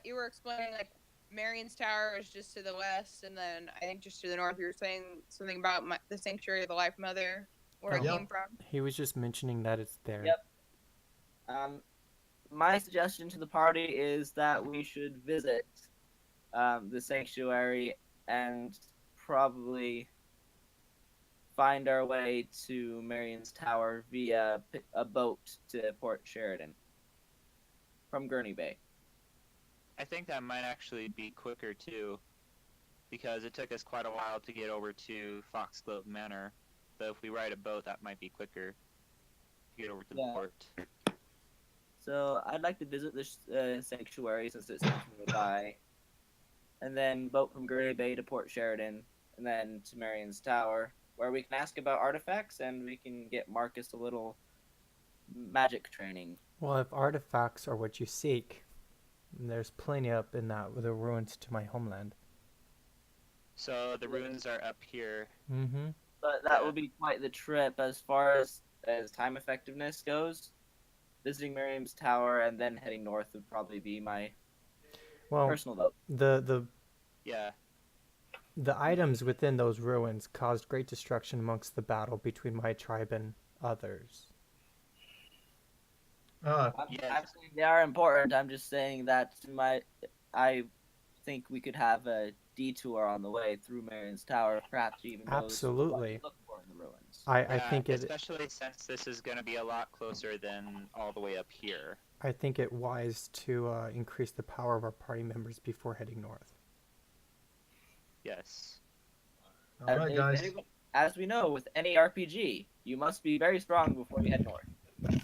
You were explaining like Marion's Tower is just to the west, and then I think just to the north. You were saying something about the Sanctuary of the Life Mother, where it Yep. came from. He was just mentioning that it's there. Yep. My suggestion to the party is that we should visit the sanctuary and probably find our way to Marion's Tower via a boat to Port Sheridan from Gurney Bay. I think that might actually be quicker too, because it took us quite a while to get over to Foxglove Manor. So if we ride a boat, that might be quicker to get over to the Yeah. port. So I'd like to visit this sanctuary since it's nearby, and then boat from Gurney Bay to Port Sheridan, and then to Marion's Tower, where we can ask about artifacts and we can get Marcus a little magic training. Well, if artifacts are what you seek, there's plenty up in that with the ruins to my homeland. So the ruins are up here. Mm-hmm. But that Yeah. will be quite the trip as far as time effectiveness goes. visiting Miriam's tower and then heading north would probably be my Well, personal vote. Yeah. the items within those ruins caused great destruction amongst the battle between my tribe and others. Uh, I'm saying they are important. I'm just saying that I think we could have a detour on the way through Marion's Tower, perhaps even go Absolutely. look for in the ruins. I think it. Especially since this is going to be a lot closer than all the way up here. I think it wise to increase the power of our party members before heading north. Yes. all right, guys. As we know, with any RPG, you must be very strong before you head north.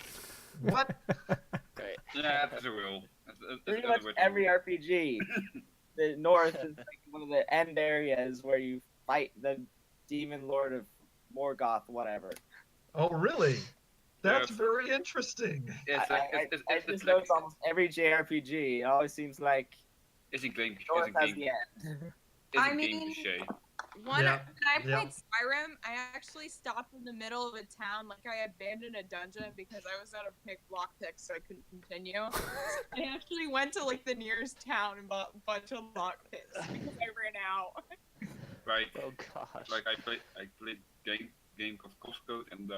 What? Right. Yeah, that's a rule. Pretty much every RPG, the north is like one of the end areas where you fight the demon lord of Morgoth, whatever. Oh, really? That's Yes. very interesting. I just notice almost every JRPG, it always seems like Is a game. north Is a has game. the end. Is I a game mean- cliche. When Yeah, I played yeah. Skyrim, I actually stopped in the middle of a town, like I abandoned a dungeon because I was out of lockpicks, so I couldn't continue. I actually went to like the nearest town and bought a bunch of lockpicks because I ran out. Right. Oh gosh. Like I played game called Costco, and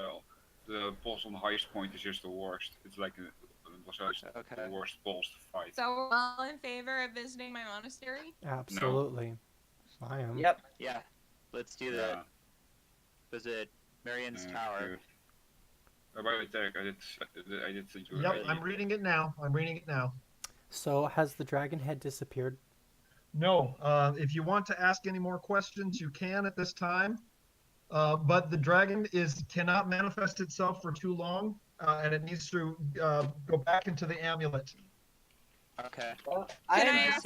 the boss on the highest point is just the worst. It's like the worst boss to fight. So we're all in favor of visiting my monastery? Absolutely. I am. Yep. Yeah. Let's do that. Visit Marion's Tower. By the way, Derek, I did send you. Yep, I'm reading it now. So has the dragon head disappeared? No, if you want to ask any more questions, you can at this time. But the dragon cannot manifest itself for too long, and it needs to go back into the amulet. Okay. Well, Can I'm, I ask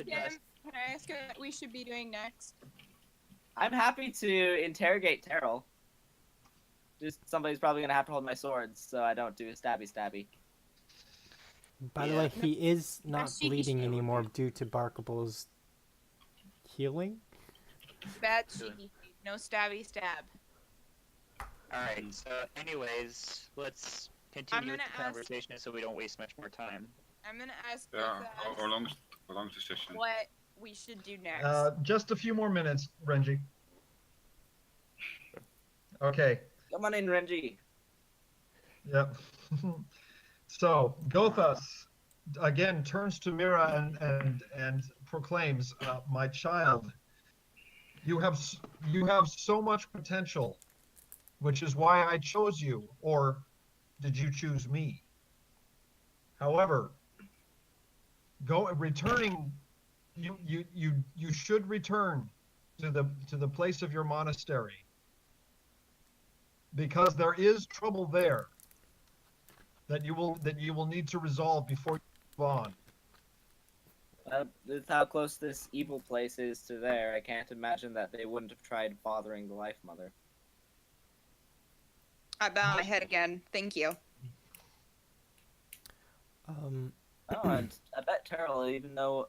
him what we should be doing next? I'm happy to interrogate Terrell. Just somebody's probably gonna have to hold my swords, so I don't do a stabby. By the way, he is not cheeky bleeding shit. anymore due to Barkable's healing. Bad cheeky. No stabby stab. Alright, so anyways, let's continue with gonna the ask- conversation so we don't waste much more time. I'm gonna ask Yeah. Lisa How long is the session? what we should do next. Just a few more minutes, Renji. Okay. Come on in, Renji. Yep. So Gothas again turns to Mira and proclaims, "My child, you have so much potential, which is why I chose you. Or did you choose me? However, you should return to the place of your monastery, because there is trouble there that you will need to resolve before you move on." With how close this evil place is to there, I can't imagine that they wouldn't have tried bothering the Life Mother. I bow my head again. Thank you. Oh, and I bet Terrell will even know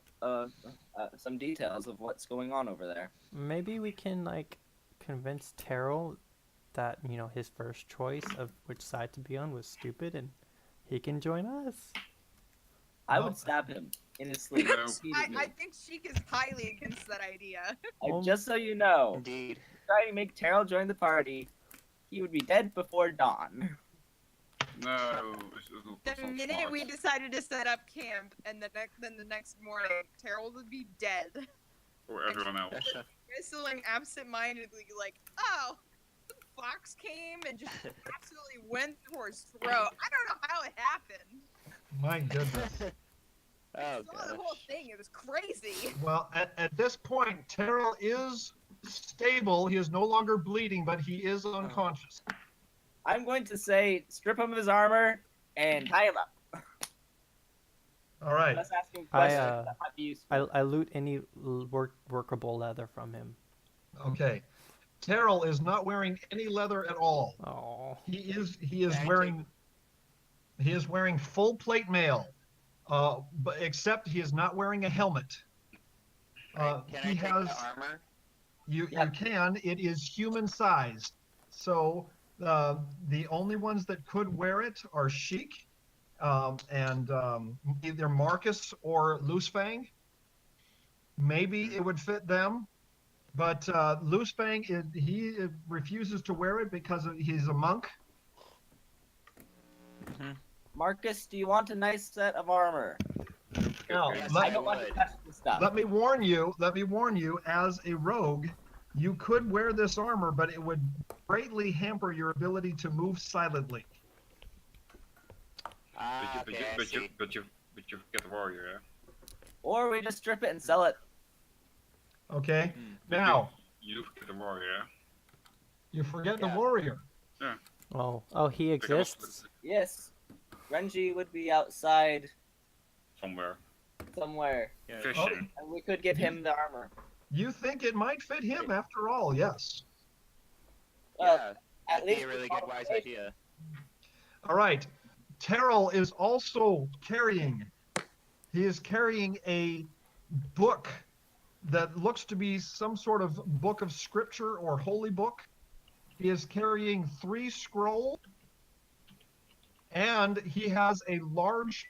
some details of what's going on over there. Maybe we can convince Terrell that his first choice of which side to be on was stupid, and he can join us. I Well, would stab him in his sleep. No. repeatedly. I think Sheik is highly against that idea. Just so you know, Indeed. trying to make Terrell join the party, he would be dead before dawn. No. The minute we decided to set up camp, and then the next morning, Terrell would be dead, Or everyone else. whistling absentmindedly like, "Oh, the fox came and just absolutely went through his throat. I don't know how it happened. My goodness. Oh I saw the whole gosh. thing. It was crazy." Well, at this point, Terrell is stable. He is no longer bleeding, but he is unconscious. I'm going to say strip him of his armor and tie him up. All right. Let's ask him questions I that might be useful. I loot any workable leather from him. Okay. Terrell is not wearing any leather at all. Oh. He is Thank wearing full plate mail, but except he is not wearing a helmet. Can I He take has the armor? you Yeah. can. It is human sized, so the only ones that could wear it are Sheik, and either Marcus or Loosefang. Maybe it would fit them, but Loosefang, he refuses to wear it because he's a monk. Marcus, do you want a nice set of armor? Now, Yes, I don't want to touch the stuff. let me warn you. Let me warn you. As a rogue, you could wear this armor, but it would greatly hamper your ability to move silently. But you get a warrior, yeah? Or we just strip it and sell it. Okay. Now You get the warrior. you forget Yeah. the warrior. Oh, he exists. Yes. Renji would be outside Somewhere. somewhere, Yeah. Fishing. and we could give him the armor. You think it might fit him after all? Yes. Well, Yeah, at that'd be least a really for good wise conversation. idea. All right. Terrell is also carrying. He is carrying a book that looks to be some sort of book of scripture or holy book. He is carrying 3 scrolls, and he has a large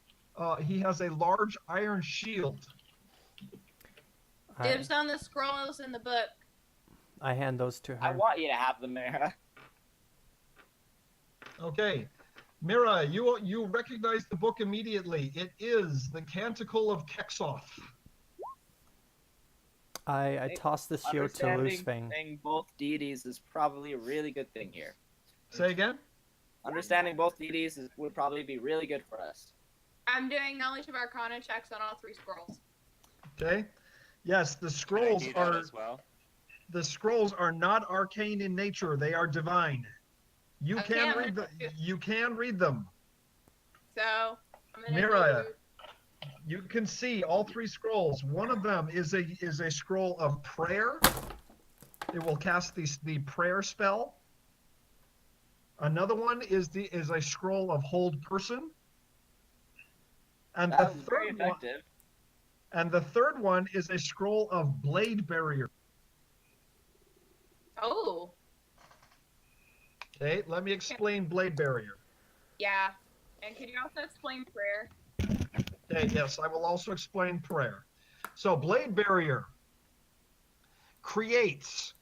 iron shield. I, Dibs on the scrolls in the book. I hand those to her. I want you to have them, Mara. Okay. Mira, you recognize the book immediately. It is the Canticle of Kexoth. I toss the shield to Understanding Loosefang. both deities is probably a really good thing here. Say again? Understanding both deities would probably be really good for us. I'm doing knowledge of Arcana checks on all 3 scrolls. Okay. Yes, the Can I scrolls do that are as well? the scrolls are not arcane in nature. They are divine. You Okay, can I'm read gonna you can read them. So I'm gonna Mira, do... you can see all 3 scrolls. One of them is a scroll of prayer. It will cast the prayer spell. Another one is a scroll of hold person. And That was very effective. the third one is a scroll of blade barrier. Oh, Okay, let me explain blade barrier. yeah. And can you also explain prayer? Okay, yes, I will also explain prayer. So blade barrier creates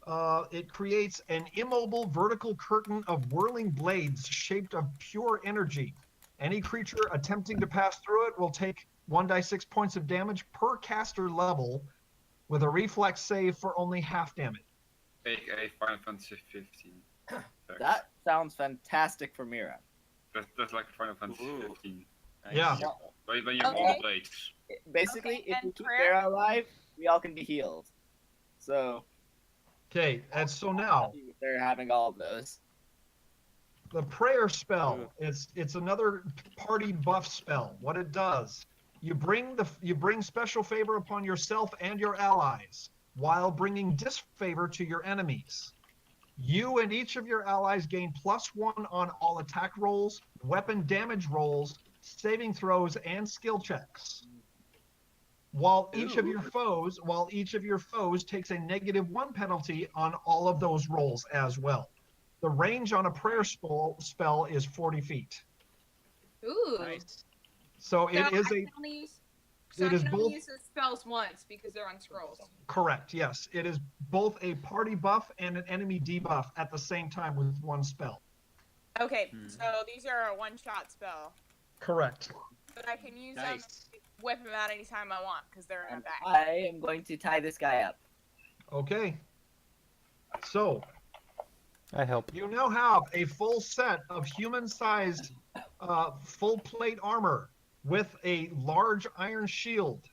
an immobile vertical curtain of whirling blades shaped of pure energy. Any creature attempting to pass through it will take 1d6 points of damage per caster level, with a reflex save for only half damage. A Final Fantasy 15. That sounds fantastic for Mira. That's like Final Fantasy Ooh. 15. Nice. Yeah. When you have all Okay. the blades. Basically, Okay, if and we keep prayer? Mira alive, we all can be healed. So Okay, and so now they're having all of those. the prayer spell, it's another party buff spell. What it does, you bring special favor upon yourself and your allies, while bringing disfavor to your enemies. You and each of your allies gain +1 on all attack rolls, weapon damage rolls, saving throws, and skill checks. While each of your foes takes a -1 penalty on all of those rolls as well. The range on a prayer spell is 40 feet. Ooh. Nice. So So it is I a can only use, it I is can only both- use the spells once because they're on scrolls. correct. Yes, it is both a party buff and an enemy debuff at the same time with one spell. Okay, so these are a one-shot spell, Correct. but I can use them Nice. and whip them out anytime I want because they're in a And bag. I am going to tie this guy up. Okay. So I help. you now have a full set of human-sized full plate armor with a large iron shield.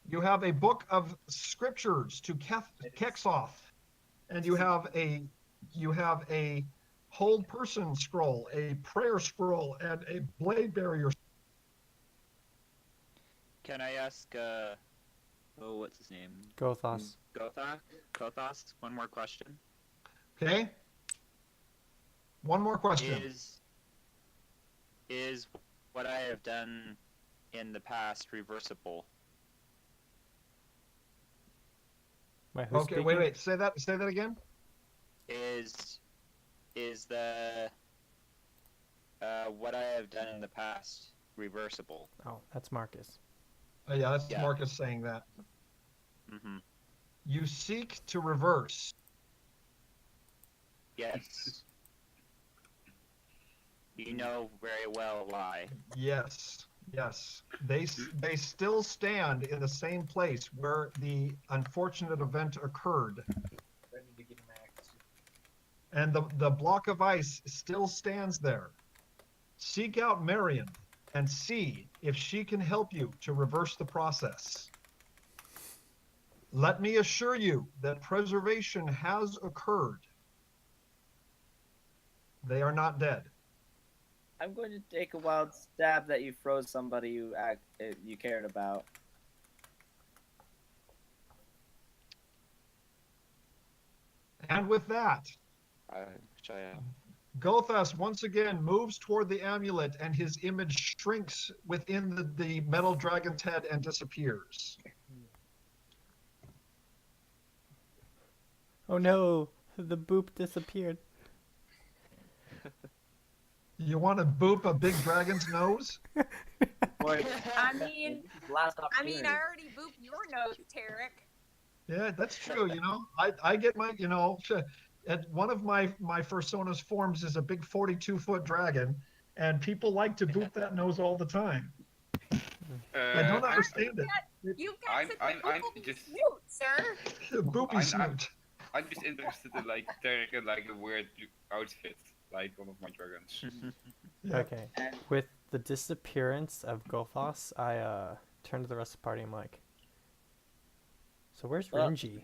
You have a book of scriptures to Kexoth, and you have a hold person scroll, a prayer scroll, and a blade barrier. Can I ask, what's his name? Gothos. Gothos, one more question. Okay. One more question. Is what I have done in the past reversible? Wait, who's Okay, speaking? wait. Say that again. Is the What I have done in the past, reversible. Oh, that's Marcus. Yeah, that's Yeah. Marcus saying that. Mm-hmm. You seek to reverse. Yes. You know very well why. Yes, yes. They still stand in the same place where the unfortunate event occurred. Ready to get an axe. And the block of ice still stands there. Seek out Marion and see if she can help you to reverse the process. Let me assure you that preservation has occurred. They are not dead. I'm going to take a wild stab that you froze somebody you cared about. And with that, Shall Gothas once again moves toward the amulet and his image shrinks within the metal dragon's head and disappears. Oh no, the boop disappeared. You want to boop a big dragon's nose? Boy, I mean, last I opportunity. already booped your nose, Tarek. Yeah, that's true. I get my, at one of my personas forms is a big 42-foot dragon, and people like to boop that nose all the time. I don't understand it. You've got such a I'm boopable just- snoot, sir. Boopy snoot. I'm just interested in like Derek in like a weird outfit, like one of my dragons. Yeah. Okay. With the disappearance of Gothos, I turn to the rest of the party. I'm like, so where's Well- Renji?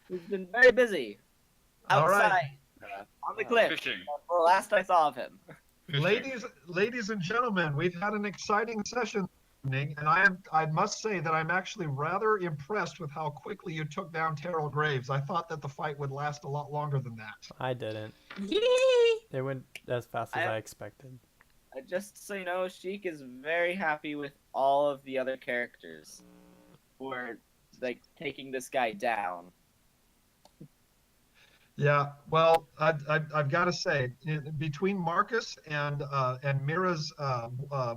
He's been very busy. All right. Outside, on the cliff. Fishing. The last I saw of him. Ladies and gentlemen, we've had an exciting session this evening, and I must say that I'm actually rather impressed with how quickly you took down Terrell Graves. I thought that the fight would last a lot longer than that. I didn't. Yee! It went as fast as I- I expected. Just so you know, Sheik is very happy with all of the other characters for like taking this guy down. Yeah, well, I've got to say, between Marcus and Mira's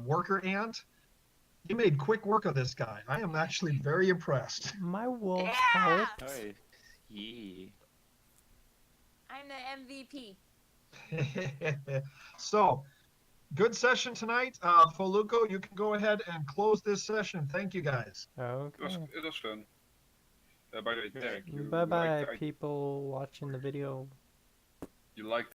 worker ant, you made quick work of this guy. I am actually very impressed. My wolves Yeah! helped. Oh, yee. I'm the MVP. So, good session tonight. Foluco, you can go ahead and close this session. Thank you, guys. Okay. It was fun. By the way, Derek, you Bye bye, liked, people watching the video. you liked